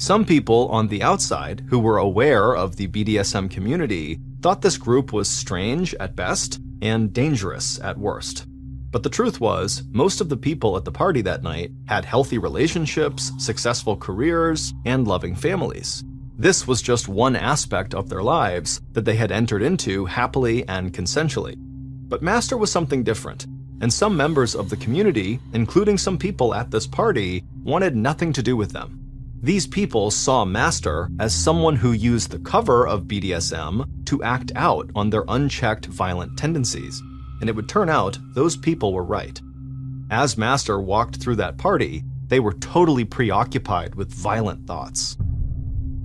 [SPEAKER 1] Some people on the outside who were aware of the BDSM community thought this group was strange at best and dangerous at worst. But the truth was, most of the people at the party that night had healthy relationships, successful careers, and loving families. This was just one aspect of their lives that they had entered into happily and consensually. But Master was something different, and some members of the community, including some people at this party, wanted nothing to do with them. These people saw Master as someone who used the cover of BDSM to act out on their unchecked violent tendencies, and it would turn out those people were right. As Master walked through that party, they were totally preoccupied with violent thoughts.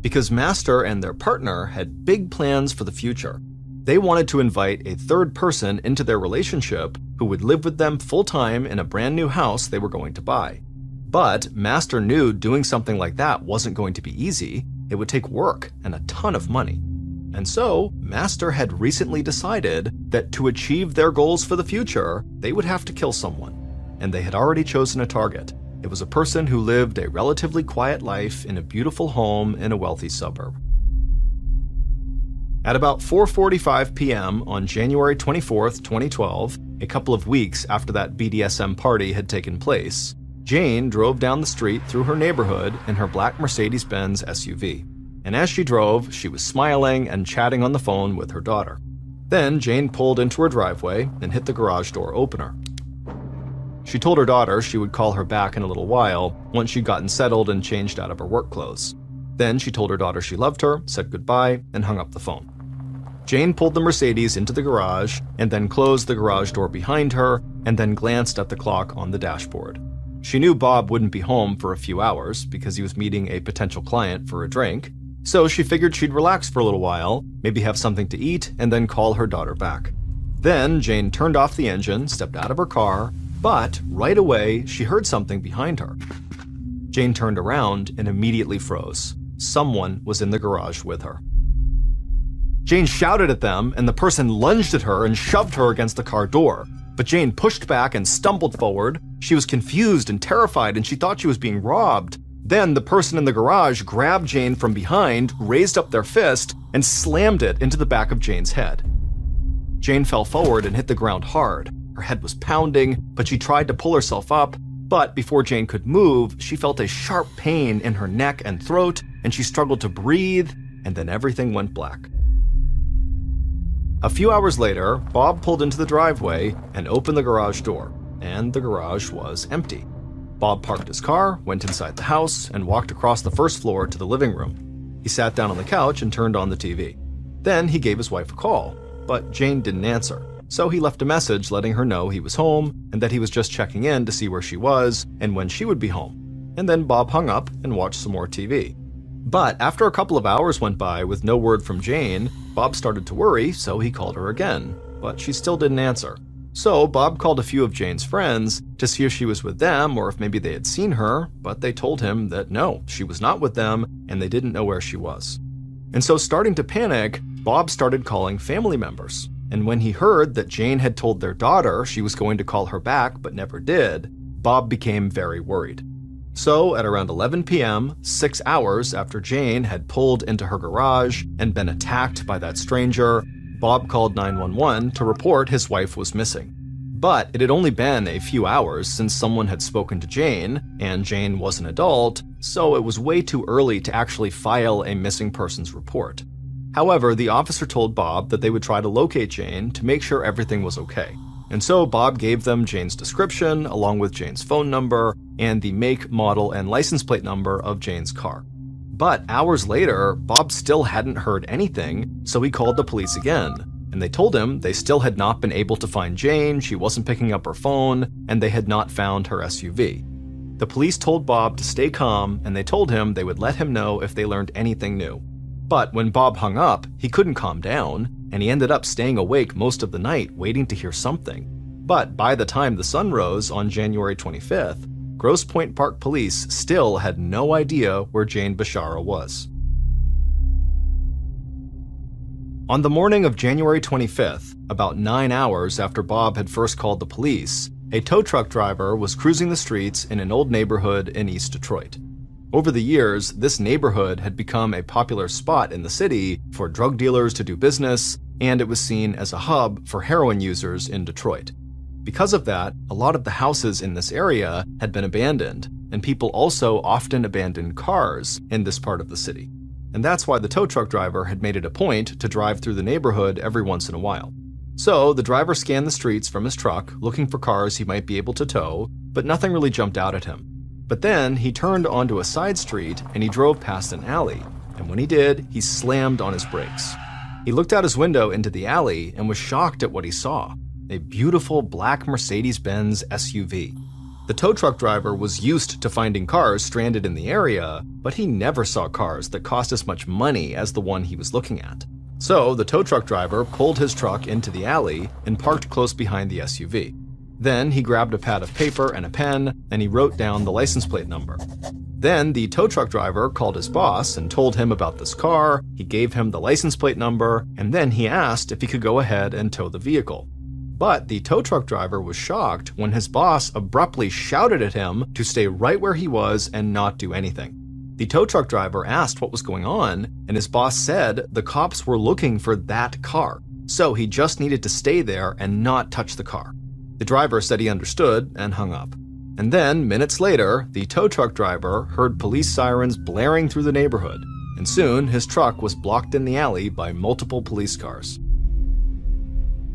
[SPEAKER 1] Because Master and their partner had big plans for the future. They wanted to invite a third person into their relationship who would live with them full-time in a brand new house they were going to buy. But Master knew doing something like that wasn't going to be easy. It would take work and a ton of money. And so, Master had recently decided that to achieve their goals for the future, they would have to kill someone. And they had already chosen a target. It was a person who lived a relatively quiet life in a beautiful home in a wealthy suburb. At about 4:45 p.m. on January 24th, 2012, a couple of weeks after that BDSM party had taken place, Jane drove down the street through her neighborhood in her black Mercedes-Benz SUV. And as she drove, she was smiling and chatting on the phone with her daughter. Then Jane pulled into her driveway and hit the garage door opener. She told her daughter she would call her back in a little while once she'd gotten settled and changed out of her work clothes. Then she told her daughter she loved her, said goodbye, and hung up the phone. Jane pulled the Mercedes into the garage and then closed the garage door behind her and then glanced at the clock on the dashboard. She knew Bob wouldn't be home for a few hours because he was meeting a potential client for a drink, so she figured she'd relax for a little while, maybe have something to eat, and then call her daughter back. Then Jane turned off the engine, stepped out of her car, but right away she heard something behind her. Jane turned around and immediately froze. Someone was in the garage with her. Jane shouted at them, and the person lunged at her and shoved her against the car door. But Jane pushed back and stumbled forward. She was confused and terrified, and she thought she was being robbed. Then the person in the garage grabbed Jane from behind, raised up their fist, and slammed it into the back of Jane's head. Jane fell forward and hit the ground hard. Her head was pounding, but she tried to pull herself up. But before Jane could move, she felt a sharp pain in her neck and throat, and she struggled to breathe, and then everything went black. A few hours later, Bob pulled into the driveway and opened the garage door, and the garage was empty. Bob parked his car, went inside the house, and walked across the first floor to the living room. He sat down on the couch and turned on the TV. Then he gave his wife a call, but Jane didn't answer, so he left a message letting her know he was home and that he was just checking in to see where she was and when she would be home. And then Bob hung up and watched some more TV. But after a couple of hours went by with no word from Jane, Bob started to worry, so he called her again, but she still didn't answer. So Bob called a few of Jane's friends to see if she was with them or if maybe they had seen her, but they told him that no, she was not with them and they didn't know where she was. And so starting to panic, Bob started calling family members. And when he heard that Jane had told their daughter she was going to call her back but never did, Bob became very worried. So at around 11 p.m., 6 hours after Jane had pulled into her garage and been attacked by that stranger, Bob called 911 to report his wife was missing. But it had only been a few hours since someone had spoken to Jane, and Jane was an adult, so it was way too early to actually file a missing persons report. However, the officer told Bob that they would try to locate Jane to make sure everything was okay. And so Bob gave them Jane's description, along with Jane's phone number, and the make, model, and license plate number of Jane's car. But hours later, Bob still hadn't heard anything, so he called the police again. And they told him they still had not been able to find Jane, she wasn't picking up her phone, and they had not found her SUV. The police told Bob to stay calm, and they told him they would let him know if they learned anything new. But when Bob hung up, he couldn't calm down, and he ended up staying awake most of the night waiting to hear something. But by the time the sun rose on January 25th, Grosse Pointe Park police still had no idea where Jane Bashara was. On the morning of January 25th, about 9 hours after Bob had first called the police, a tow truck driver was cruising the streets in an old neighborhood in East Detroit. Over the years, this neighborhood had become a popular spot in the city for drug dealers to do business, and it was seen as a hub for heroin users in Detroit. Because of that, a lot of the houses in this area had been abandoned, and people also often abandoned cars in this part of the city. And that's why the tow truck driver had made it a point to drive through the neighborhood every once in a while. So the driver scanned the streets from his truck, looking for cars he might be able to tow, but nothing really jumped out at him. But then he turned onto a side street and he drove past an alley, and when he did, he slammed on his brakes. He looked out his window into the alley and was shocked at what he saw: a beautiful black Mercedes-Benz SUV. The tow truck driver was used to finding cars stranded in the area, but he never saw cars that cost as much money as the one he was looking at. So the tow truck driver pulled his truck into the alley and parked close behind the SUV. Then he grabbed a pad of paper and a pen, and he wrote down the license plate number. Then the tow truck driver called his boss and told him about this car. He gave him the license plate number, and then he asked if he could go ahead and tow the vehicle. But the tow truck driver was shocked when his boss abruptly shouted at him to stay right where he was and not do anything. The tow truck driver asked what was going on, and his boss said the cops were looking for that car, so he just needed to stay there and not touch the car. The driver said he understood and hung up. And then, minutes later, the tow truck driver heard police sirens blaring through the neighborhood, and soon his truck was blocked in the alley by multiple police cars.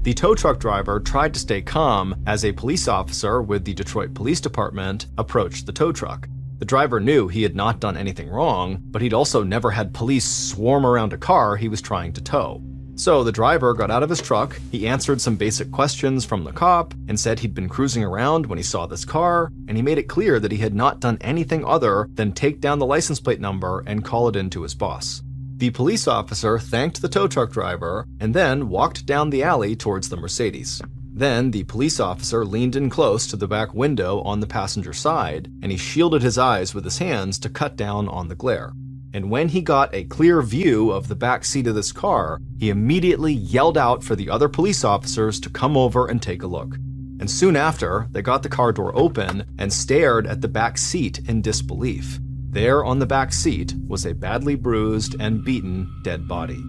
[SPEAKER 1] The tow truck driver tried to stay calm as a police officer with the Detroit Police Department approached the tow truck. The driver knew he had not done anything wrong, but he'd also never had police swarm around a car he was trying to tow. So the driver got out of his truck, he answered some basic questions from the cop, and said he'd been cruising around when he saw this car, and he made it clear that he had not done anything other than take down the license plate number and call it in to his boss. The police officer thanked the tow truck driver and then walked down the alley towards the Mercedes. Then the police officer leaned in close to the back window on the passenger side, and he shielded his eyes with his hands to cut down on the glare. And when he got a clear view of the back seat of this car, he immediately yelled out for the other police officers to come over and take a look. And soon after, they got the car door open and stared at the back seat in disbelief. There on the back seat was a badly bruised and beaten dead body.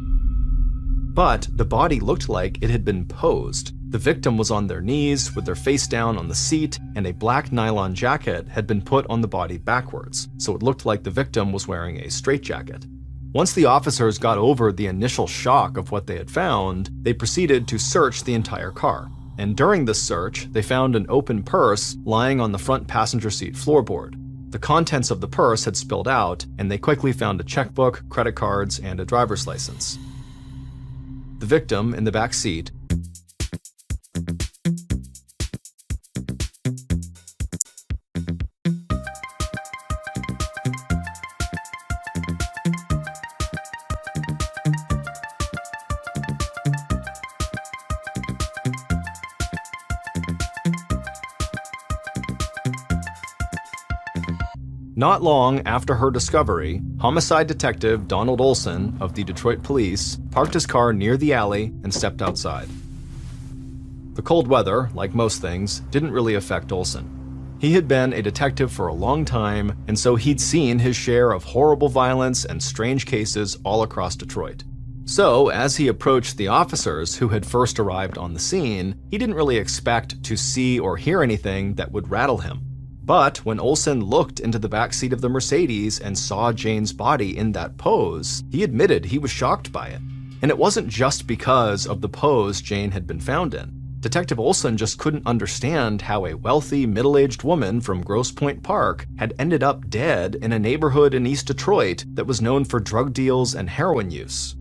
[SPEAKER 1] But the body looked like it had been posed. The victim was on their knees with their face down on the seat, and a black nylon jacket had been put on the body backwards, so it looked like the victim was wearing a straitjacket. Once the officers got over the initial shock of what they had found, they proceeded to search the entire car. And during this search, they found an open purse lying on the front passenger seat floorboard. The contents of the purse had spilled out, and they quickly found a checkbook, credit cards, and a driver's license. The victim in the back seat Not long after her discovery, homicide detective Donald Olson of the Detroit Police parked his car near the alley and stepped outside. The cold weather, like most things, didn't really affect Olson. He had been a detective for a long time, and so he'd seen his share of horrible violence and strange cases all across Detroit. So, as he approached the officers who had first arrived on the scene, he didn't really expect to see or hear anything that would rattle him. But when Olson looked into the backseat of the Mercedes and saw Jane's body in that pose, he admitted he was shocked by it. And it wasn't just because of the pose Jane had been found in. Detective Olson just couldn't understand how a wealthy, middle-aged woman from Grosse Pointe Park had ended up dead in a neighborhood in East Detroit that was known for drug deals and heroin use.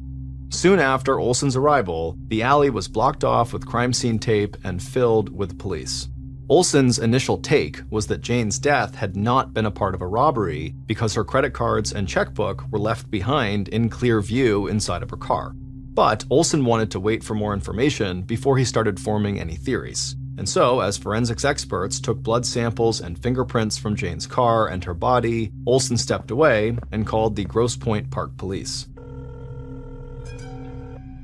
[SPEAKER 1] Soon after Olson's arrival, the alley was blocked off with crime scene tape and filled with police. Olson's initial take was that Jane's death had not been a part of a robbery because her credit cards and checkbook were left behind in clear view inside of her car. But Olson wanted to wait for more information before he started forming any theories. And so, as forensics experts took blood samples and fingerprints from Jane's car and her body, Olson stepped away and called the Grosse Pointe Park Police.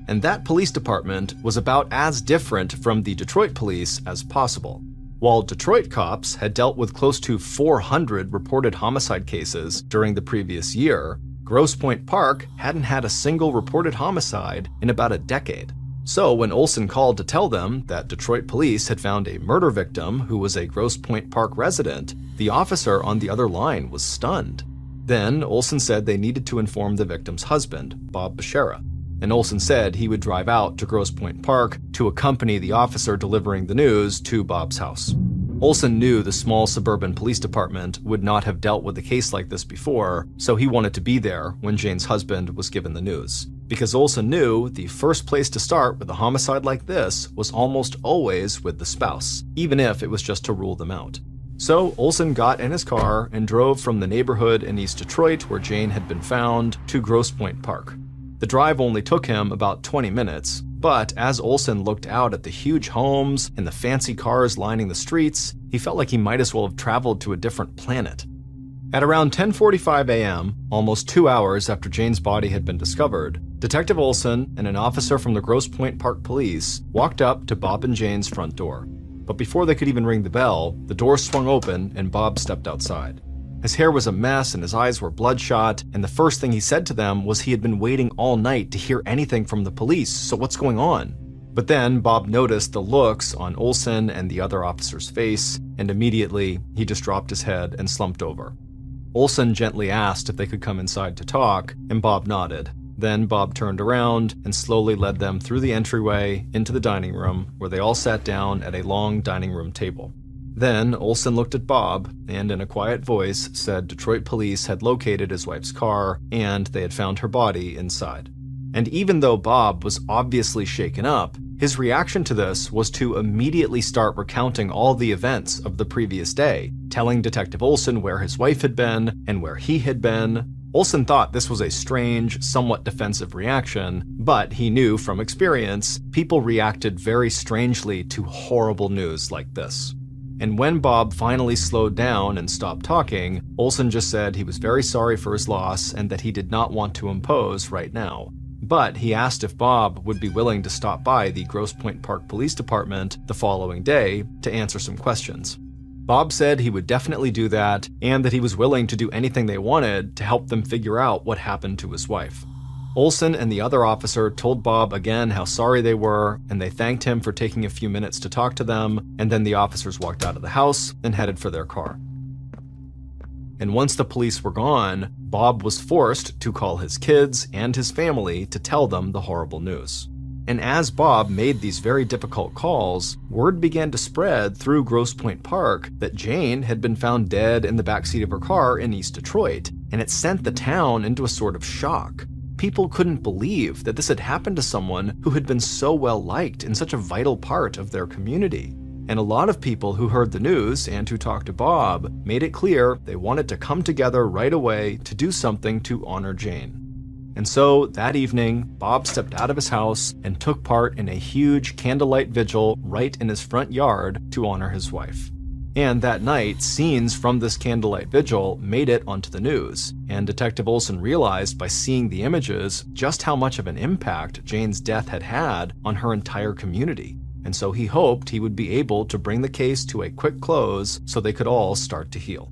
[SPEAKER 1] And that police department was about as different from the Detroit police as possible. While Detroit cops had dealt with close to 400 reported homicide cases during the previous year, Grosse Pointe Park hadn't had a single reported homicide in about a decade. So when Olson called to tell them that Detroit police had found a murder victim who was a Grosse Pointe Park resident, the officer on the other line was stunned. Then Olson said they needed to inform the victim's husband, Bob Bashara, and Olson said he would drive out to Grosse Pointe Park to accompany the officer delivering the news to Bob's house. Olson knew the small suburban police department would not have dealt with a case like this before, so he wanted to be there when Jane's husband was given the news. Because Olson knew the first place to start with a homicide like this was almost always with the spouse, even if it was just to rule them out. So Olson got in his car and drove from the neighborhood in East Detroit where Jane had been found to Grosse Pointe Park. The drive only took him about 20 minutes, but as Olson looked out at the huge homes and the fancy cars lining the streets, he felt like he might as well have traveled to a different planet. At around 10:45 a.m., almost 2 hours after Jane's body had been discovered, Detective Olson and an officer from the Grosse Pointe Park Police walked up to Bob and Jane's front door. But before they could even ring the bell, the door swung open and Bob stepped outside. His hair was a mess and his eyes were bloodshot, and the first thing he said to them was he had been waiting all night to hear anything from the police, so what's going on? But then Bob noticed the looks on Olson and the other officer's face, and immediately he just dropped his head and slumped over. Olson gently asked if they could come inside to talk, and Bob nodded. Then Bob turned around and slowly led them through the entryway into the dining room, where they all sat down at a long dining room table. Then Olson looked at Bob and in a quiet voice said Detroit police had located his wife's car and they had found her body inside. And even though Bob was obviously shaken up, his reaction to this was to immediately start recounting all the events of the previous day, telling Detective Olson where his wife had been and where he had been. Olson thought this was a strange, somewhat defensive reaction, but he knew from experience, people reacted very strangely to horrible news like this. And when Bob finally slowed down and stopped talking, Olson just said he was very sorry for his loss and that he did not want to impose right now. But he asked if Bob would be willing to stop by the Grosse Pointe Park Police Department the following day to answer some questions. Bob said he would definitely do that and that he was willing to do anything they wanted to help them figure out what happened to his wife. Olson and the other officer told Bob again how sorry they were, and they thanked him for taking a few minutes to talk to them, and then the officers walked out of the house and headed for their car. And once the police were gone, Bob was forced to call his kids and his family to tell them the horrible news. And as Bob made these very difficult calls, word began to spread through Grosse Pointe Park that Jane had been found dead in the backseat of her car in East Detroit, and it sent the town into a sort of shock. People couldn't believe that this had happened to someone who had been so well liked in such a vital part of their community. And a lot of people who heard the news and who talked to Bob made it clear they wanted to come together right away to do something to honor Jane. And so that evening, Bob stepped out of his house and took part in a huge candlelight vigil right in his front yard to honor his wife. And that night, scenes from this candlelight vigil made it onto the news, and Detective Olson realized by seeing the images just how much of an impact Jane's death had had on her entire community. And so he hoped he would be able to bring the case to a quick close so they could all start to heal.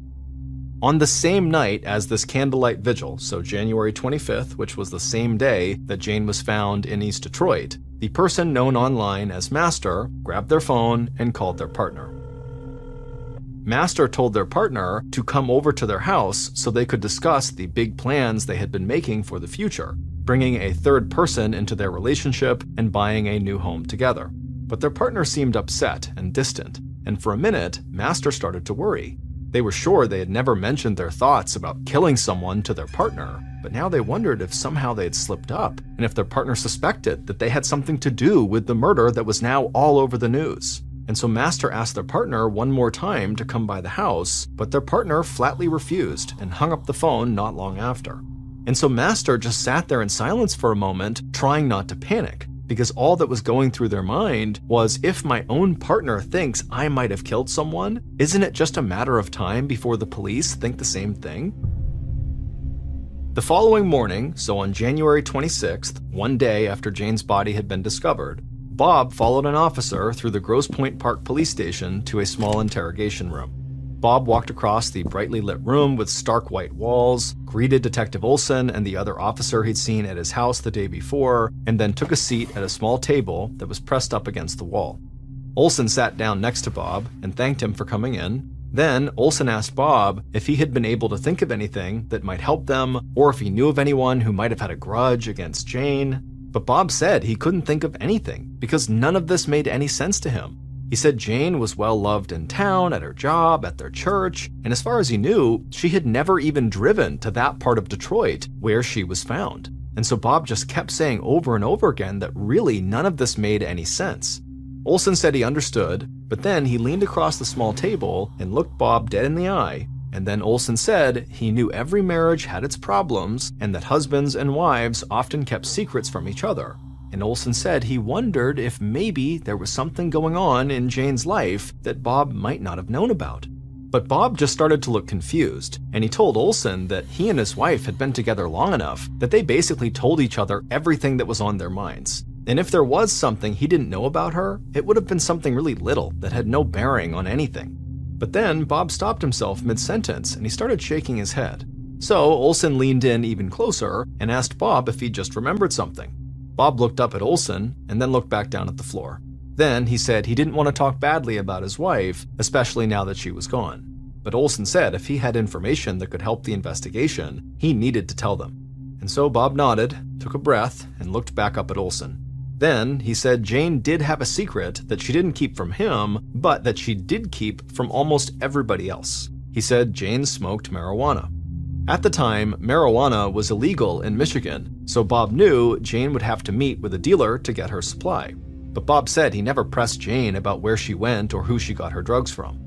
[SPEAKER 1] On the same night as this candlelight vigil, so January 25th, which was the same day that Jane was found in East Detroit, the person known online as Master grabbed their phone and called their partner. Master told their partner to come over to their house so they could discuss the big plans they had been making for the future, bringing a third person into their relationship and buying a new home together. But their partner seemed upset and distant, and for a minute, Master started to worry. They were sure they had never mentioned their thoughts about killing someone to their partner, but now they wondered if somehow they had slipped up, and if their partner suspected that they had something to do with the murder that was now all over the news. And so Master asked their partner one more time to come by the house, but their partner flatly refused and hung up the phone not long after. And so Master just sat there in silence for a moment, trying not to panic, because all that was going through their mind was, if my own partner thinks I might have killed someone, isn't it just a matter of time before the police think the same thing? The following morning, so on January 26th, one day after Jane's body had been discovered, Bob followed an officer through the Grosse Pointe Park police station to a small interrogation room. Bob walked across the brightly lit room with stark white walls, greeted Detective Olson and the other officer he'd seen at his house the day before, and then took a seat at a small table that was pressed up against the wall. Olson sat down next to Bob and thanked him for coming in. Then Olson asked Bob if he had been able to think of anything that might help them, or if he knew of anyone who might have had a grudge against Jane. But Bob said he couldn't think of anything because none of this made any sense to him. He said Jane was well loved in town, at her job, at their church, and as far as he knew, she had never even driven to that part of Detroit where she was found. And so Bob just kept saying over and over again that really none of this made any sense. Olson said he understood, but then he leaned across the small table and looked Bob dead in the eye, and then Olson said he knew every marriage had its problems and that husbands and wives often kept secrets from each other. And Olson said he wondered if maybe there was something going on in Jane's life that Bob might not have known about. But Bob just started to look confused, and he told Olson that he and his wife had been together long enough that they basically told each other everything that was on their minds. And if there was something he didn't know about her, it would have been something really little that had no bearing on anything. But then Bob stopped himself mid-sentence and he started shaking his head. So Olson leaned in even closer and asked Bob if he'd just remembered something. Bob looked up at Olson and then looked back down at the floor. Then he said he didn't want to talk badly about his wife, especially now that she was gone. But Olson said if he had information that could help the investigation, he needed to tell them. And so Bob nodded, took a breath, and looked back up at Olson. Then he said Jane did have a secret that she didn't keep from him, but that she did keep from almost everybody else. He said Jane smoked marijuana. At the time, marijuana was illegal in Michigan, so Bob knew Jane would have to meet with a dealer to get her supply. But Bob said he never pressed Jane about where she went or who she got her drugs from.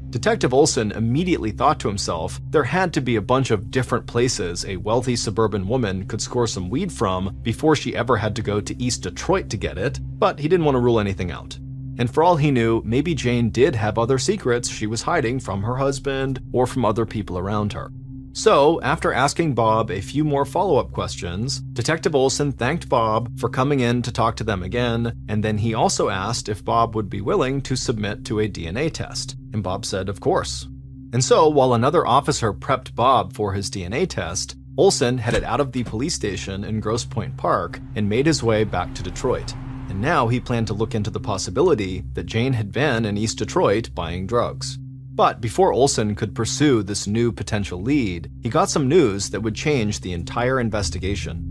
[SPEAKER 1] Detective Olson immediately thought to himself there had to be a bunch of different places a wealthy suburban woman could score some weed from before she ever had to go to East Detroit to get it, but he didn't want to rule anything out. And for all he knew, maybe Jane did have other secrets she was hiding from her husband or from other people around her. So, after asking Bob a few more follow-up questions, Detective Olson thanked Bob for coming in to talk to them again, and then he also asked if Bob would be willing to submit to a DNA test, and Bob said of course. And so, while another officer prepped Bob for his DNA test, Olson headed out of the police station in Grosse Pointe Park and made his way back to Detroit. And now he planned to look into the possibility that Jane had been in East Detroit buying drugs. But before Olson could pursue this new potential lead, he got some news that would change the entire investigation.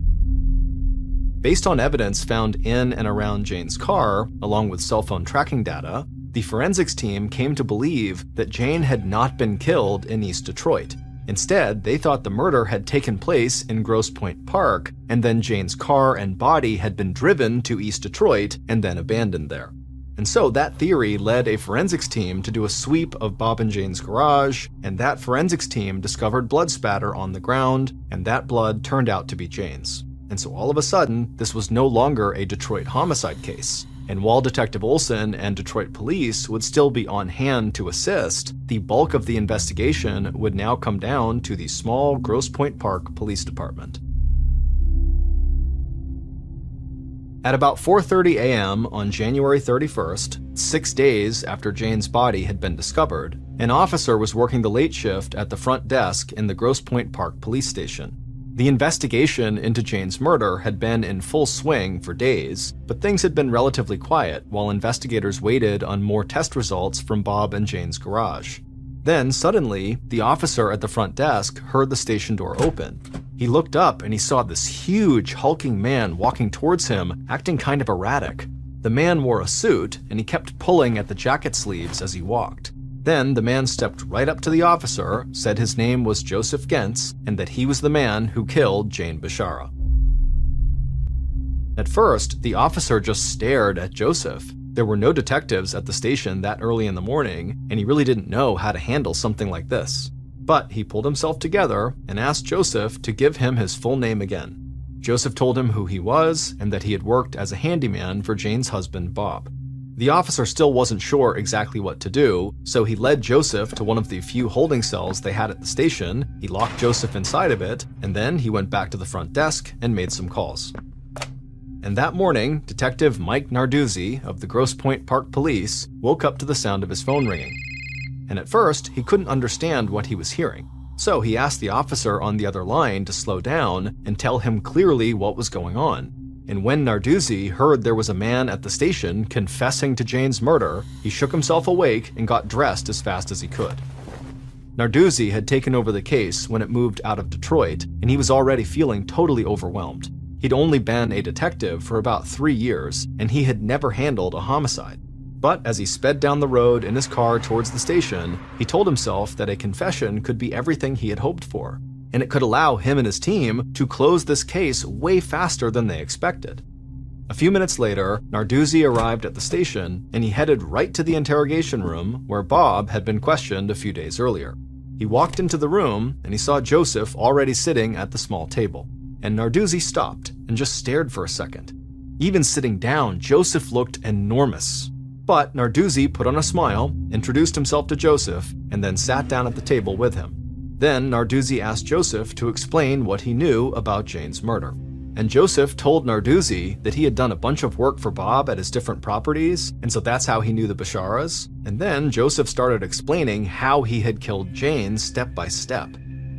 [SPEAKER 1] Based on evidence found in and around Jane's car, along with cell phone tracking data, the forensics team came to believe that Jane had not been killed in East Detroit. Instead, they thought the murder had taken place in Grosse Pointe Park, and then Jane's car and body had been driven to East Detroit and then abandoned there. And so that theory led a forensics team to do a sweep of Bob and Jane's garage, and that forensics team discovered blood spatter on the ground, and that blood turned out to be Jane's. And so all of a sudden, this was no longer a Detroit homicide case. And while Detective Olson and Detroit police would still be on hand to assist, the bulk of the investigation would now come down to the small Grosse Pointe Park Police Department. At about 4:30 a.m. on January 31st, 6 days after Jane's body had been discovered, an officer was working the late shift at the front desk in the Grosse Pointe Park police station. The investigation into Jane's murder had been in full swing for days, but things had been relatively quiet while investigators waited on more test results from Bob and Jane's garage. Then, suddenly, the officer at the front desk heard the station door open. He looked up and he saw this huge, hulking man walking towards him, acting kind of erratic. The man wore a suit, and he kept pulling at the jacket sleeves as he walked. Then the man stepped right up to the officer, said his name was Joseph Gentz, and that he was the man who killed Jane Bishara. At first, the officer just stared at Joseph. There were no detectives at the station that early in the morning, and he really didn't know how to handle something like this. But he pulled himself together and asked Joseph to give him his full name again. Joseph told him who he was and that he had worked as a handyman for Jane's husband, Bob. The officer still wasn't sure exactly what to do, so he led Joseph to one of the few holding cells they had at the station, he locked Joseph inside of it, and then he went back to the front desk and made some calls. And that morning, Detective Mike Narduzzi of the Grosse Pointe Park Police woke up to the sound of his phone ringing. And at first, he couldn't understand what he was hearing. So he asked the officer on the other line to slow down and tell him clearly what was going on. And when Narduzzi heard there was a man at the station confessing to Jane's murder, he shook himself awake and got dressed as fast as he could. Narduzzi had taken over the case when it moved out of Detroit, and he was already feeling totally overwhelmed. He'd only been a detective for about 3 years, and he had never handled a homicide. But as he sped down the road in his car towards the station, he told himself that a confession could be everything he had hoped for, and it could allow him and his team to close this case way faster than they expected. A few minutes later, Narduzzi arrived at the station, and he headed right to the interrogation room where Bob had been questioned a few days earlier. He walked into the room, and he saw Joseph already sitting at the small table. And Narduzzi stopped and just stared for a second. Even sitting down, Joseph looked enormous. But Narduzzi put on a smile, introduced himself to Joseph, and then sat down at the table with him. Then Narduzzi asked Joseph to explain what he knew about Jane's murder. And Joseph told Narduzzi that he had done a bunch of work for Bob at his different properties, and so that's how he knew the Bisharas. And then Joseph started explaining how he had killed Jane step by step.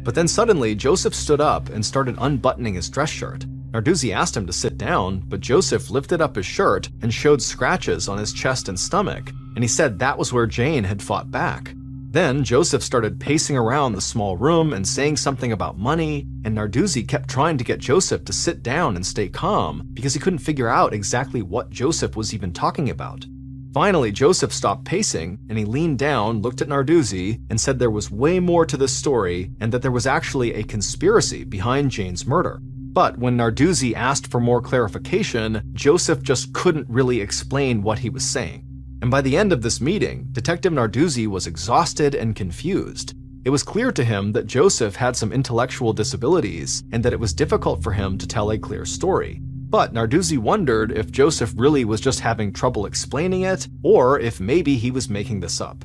[SPEAKER 1] But then suddenly, Joseph stood up and started unbuttoning his dress shirt. Narduzzi asked him to sit down, but Joseph lifted up his shirt and showed scratches on his chest and stomach, and he said that was where Jane had fought back. Then Joseph started pacing around the small room and saying something about money, and Narduzzi kept trying to get Joseph to sit down and stay calm because he couldn't figure out exactly what Joseph was even talking about. Finally, Joseph stopped pacing, and he leaned down, looked at Narduzzi, and said there was way more to this story and that there was actually a conspiracy behind Jane's murder. But when Narduzzi asked for more clarification, Joseph just couldn't really explain what he was saying. And by the end of this meeting, Detective Narduzzi was exhausted and confused. It was clear to him that Joseph had some intellectual disabilities and that it was difficult for him to tell a clear story. But Narduzzi wondered if Joseph really was just having trouble explaining it, or if maybe he was making this up.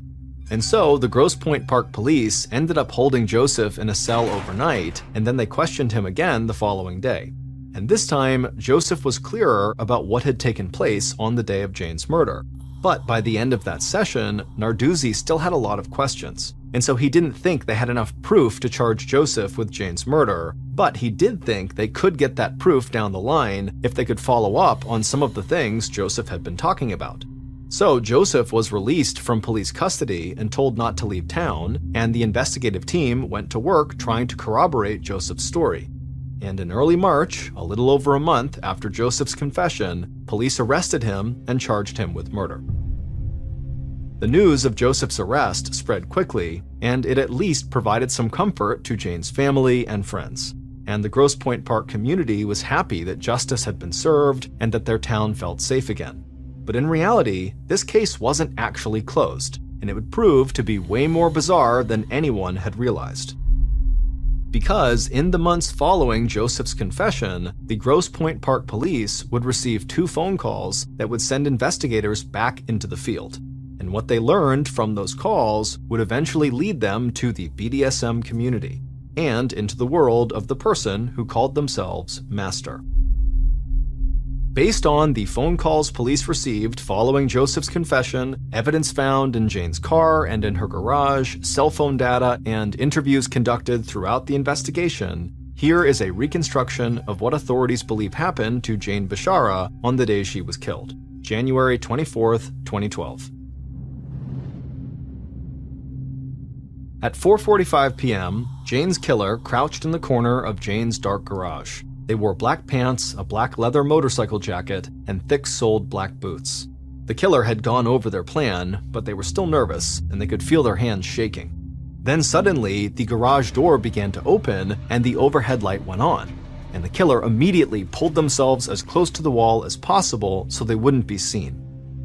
[SPEAKER 1] And so the Grosse Pointe Park Police ended up holding Joseph in a cell overnight, and then they questioned him again the following day. And this time, Joseph was clearer about what had taken place on the day of Jane's murder. But by the end of that session, Narduzzi still had a lot of questions, and so he didn't think they had enough proof to charge Joseph with Jane's murder, but he did think they could get that proof down the line if they could follow up on some of the things Joseph had been talking about. So Joseph was released from police custody and told not to leave town, and the investigative team went to work trying to corroborate Joseph's story. And in early March, a little over a month after Joseph's confession, police arrested him and charged him with murder. The news of Joseph's arrest spread quickly, and it at least provided some comfort to Jane's family and friends. And the Grosse Pointe Park community was happy that justice had been served and that their town felt safe again. But in reality, this case wasn't actually closed, and it would prove to be way more bizarre than anyone had realized. Because in the months following Joseph's confession, the Grosse Pointe Park Police would receive 2 phone calls that would send investigators back into the field. And what they learned from those calls would eventually lead them to the BDSM community, and into the world of the person who called themselves Master. Based on the phone calls police received following Joseph's confession, evidence found in Jane's car and in her garage, cell phone data, and interviews conducted throughout the investigation, here is a reconstruction of what authorities believe happened to Jane Bishara on the day she was killed, January 24th, 2012. At 4:45 p.m., Jane's killer crouched in the corner of Jane's dark garage. They wore black pants, a black leather motorcycle jacket, and thick-soled black boots. The killer had gone over their plan, but they were still nervous, and they could feel their hands shaking. Then suddenly, the garage door began to open, and the overhead light went on, and the killer immediately pulled themselves as close to the wall as possible so they wouldn't be seen.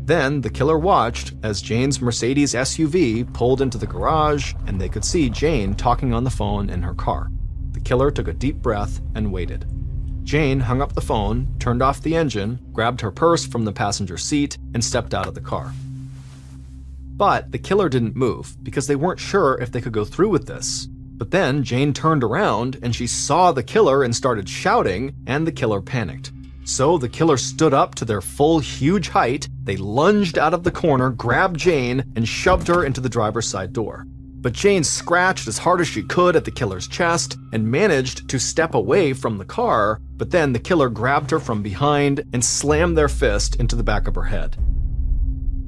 [SPEAKER 1] Then the killer watched as Jane's Mercedes SUV pulled into the garage, and they could see Jane talking on the phone in her car. The killer took a deep breath and waited. Jane hung up the phone, turned off the engine, grabbed her purse from the passenger seat, and stepped out of the car. But the killer didn't move because they weren't sure if they could go through with this. But then Jane turned around and she saw the killer and started shouting, and the killer panicked. So the killer stood up to their full huge height, they lunged out of the corner, grabbed Jane, and shoved her into the driver's side door. But Jane scratched as hard as she could at the killer's chest and managed to step away from the car, but then the killer grabbed her from behind and slammed their fist into the back of her head.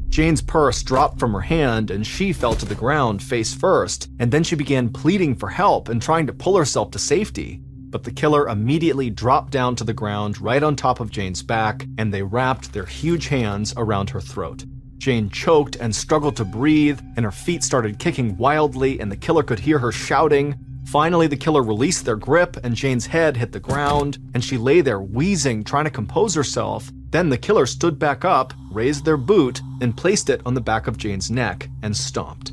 [SPEAKER 1] Jane's purse dropped from her hand and she fell to the ground face first, and then she began pleading for help and trying to pull herself to safety. But the killer immediately dropped down to the ground right on top of Jane's back, and they wrapped their huge hands around her throat. Jane choked and struggled to breathe, and her feet started kicking wildly, and the killer could hear her shouting. Finally, the killer released their grip, and Jane's head hit the ground, and she lay there wheezing, trying to compose herself. Then the killer stood back up, raised their boot, and placed it on the back of Jane's neck and stomped.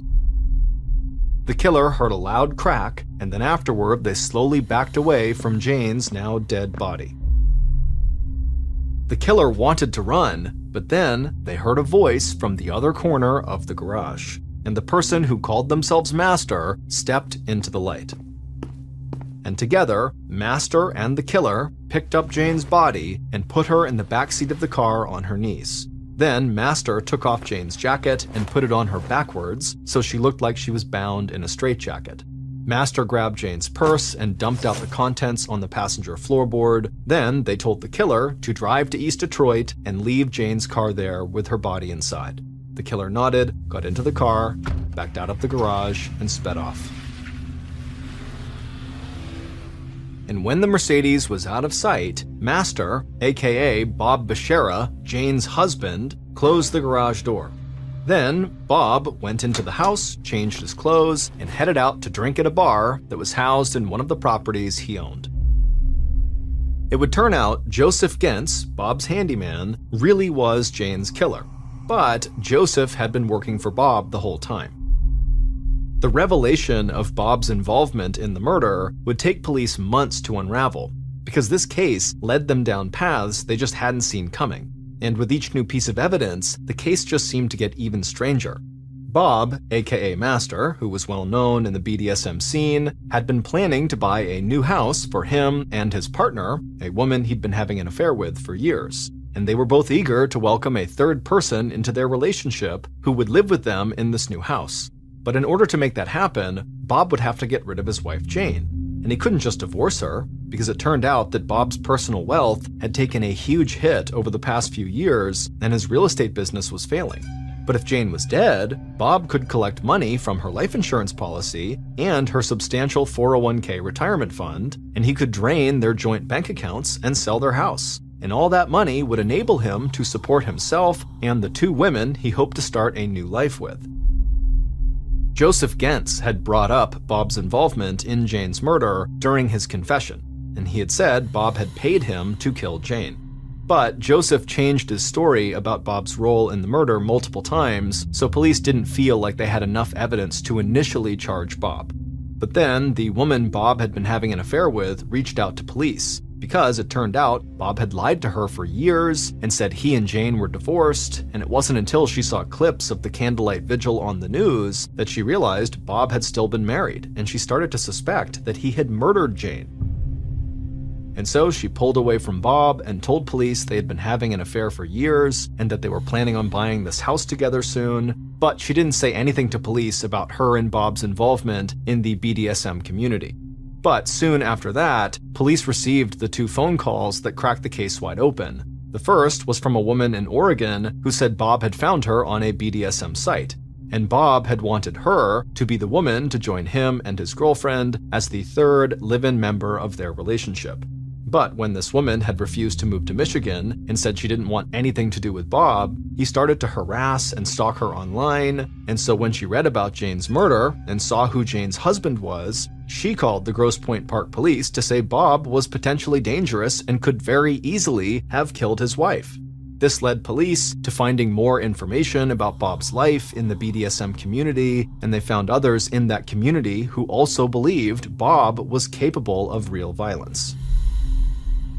[SPEAKER 1] The killer heard a loud crack, and then afterward they slowly backed away from Jane's now dead body. The killer wanted to run, but then they heard a voice from the other corner of the garage, and the person who called themselves Master stepped into the light. And together, Master and the killer picked up Jane's body and put her in the backseat of the car on her knees. Then Master took off Jane's jacket and put it on her backwards, so she looked like she was bound in a straitjacket. Master grabbed Jane's purse and dumped out the contents on the passenger floorboard. Then they told the killer to drive to East Detroit and leave Jane's car there with her body inside. The killer nodded, got into the car, backed out of the garage, and sped off. And when the Mercedes was out of sight, Master, aka Bob Bashara, Jane's husband, closed the garage door. Then, Bob went into the house, changed his clothes, and headed out to drink at a bar that was housed in one of the properties he owned. It would turn out Joseph Gentz, Bob's handyman, really was Jane's killer, but Joseph had been working for Bob the whole time. The revelation of Bob's involvement in the murder would take police months to unravel, because this case led them down paths they just hadn't seen coming. And with each new piece of evidence, the case just seemed to get even stranger. Bob, aka Master, who was well known in the BDSM scene, had been planning to buy a new house for him and his partner, a woman he'd been having an affair with for years. And they were both eager to welcome a third person into their relationship who would live with them in this new house. But in order to make that happen, Bob would have to get rid of his wife Jane. And he couldn't just divorce her, because it turned out that Bob's personal wealth had taken a huge hit over the past few years, and his real estate business was failing. But if Jane was dead, Bob could collect money from her life insurance policy and her substantial 401k retirement fund, and he could drain their joint bank accounts and sell their house. And all that money would enable him to support himself and the two women he hoped to start a new life with. Joseph Gentz had brought up Bob's involvement in Jane's murder during his confession, and he had said Bob had paid him to kill Jane. But Joseph changed his story about Bob's role in the murder multiple times, so police didn't feel like they had enough evidence to initially charge Bob. But then, the woman Bob had been having an affair with reached out to police, because it turned out Bob had lied to her for years and said he and Jane were divorced, and it wasn't until she saw clips of the candlelight vigil on the news that she realized Bob had still been married, and she started to suspect that he had murdered Jane. And so she pulled away from Bob and told police they had been having an affair for years and that they were planning on buying this house together soon, but she didn't say anything to police about her and Bob's involvement in the BDSM community. But soon after that, police received the two phone calls that cracked the case wide open. The first was from a woman in Oregon who said Bob had found her on a BDSM site, and Bob had wanted her to be the woman to join him and his girlfriend as the third live-in member of their relationship. But when this woman had refused to move to Michigan and said she didn't want anything to do with Bob, he started to harass and stalk her online, and so when she read about Jane's murder and saw who Jane's husband was, she called the Grosse Pointe Park police to say Bob was potentially dangerous and could very easily have killed his wife. This led police to finding more information about Bob's life in the BDSM community, and they found others in that community who also believed Bob was capable of real violence.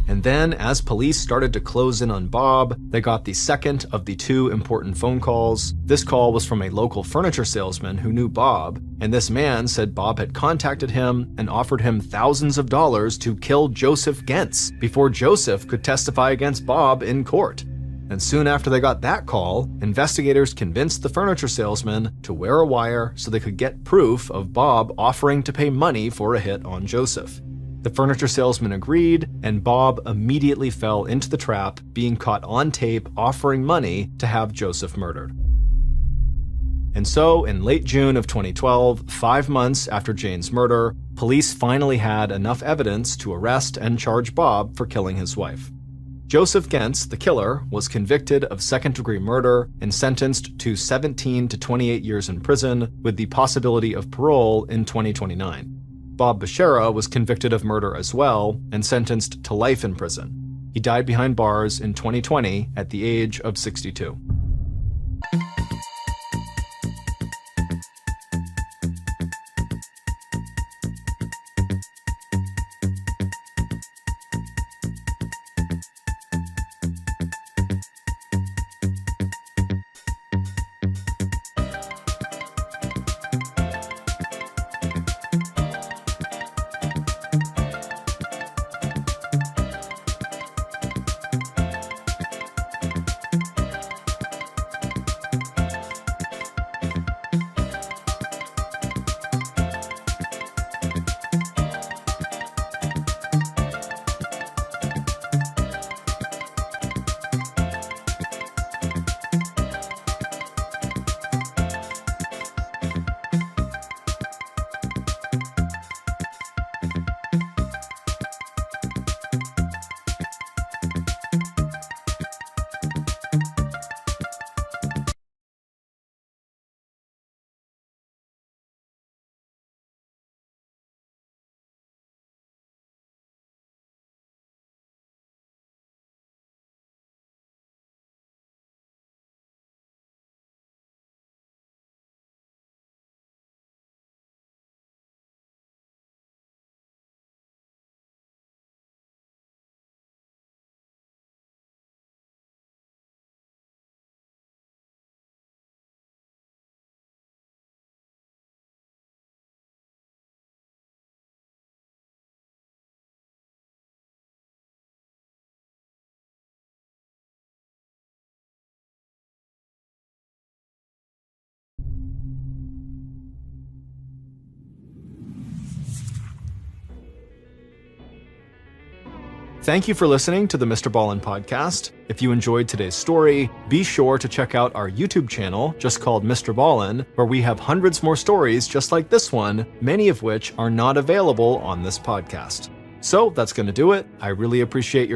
[SPEAKER 1] And then, as police started to close in on Bob, they got the second of the two important phone calls. This call was from a local furniture salesman who knew Bob, and this man said Bob had contacted him and offered him thousands of dollars to kill Joseph Gentz before Joseph could testify against Bob in court. And soon after they got that call, investigators convinced the furniture salesman to wear a wire so they could get proof of Bob offering to pay money for a hit on Joseph. The furniture salesman agreed, and Bob immediately fell into the trap, being caught on tape offering money to have Joseph murdered. And so, in late June of 2012, 5 months after Jane's murder, police finally had enough evidence to arrest and charge Bob for killing his wife. Joseph Gentz, the killer, was convicted of second-degree murder and sentenced to 17 to 28 years in prison with the possibility of parole in 2029. Bob Bashara was convicted of murder as well and sentenced to life in prison. He died behind bars in 2020 at the age of 62. Thank you for listening to the MrBallen podcast. If you enjoyed today's story, be sure to check out our YouTube channel, just called MrBallen, where we have hundreds more stories just like this one, many of which are not available on this podcast. So that's going to do it. I really appreciate your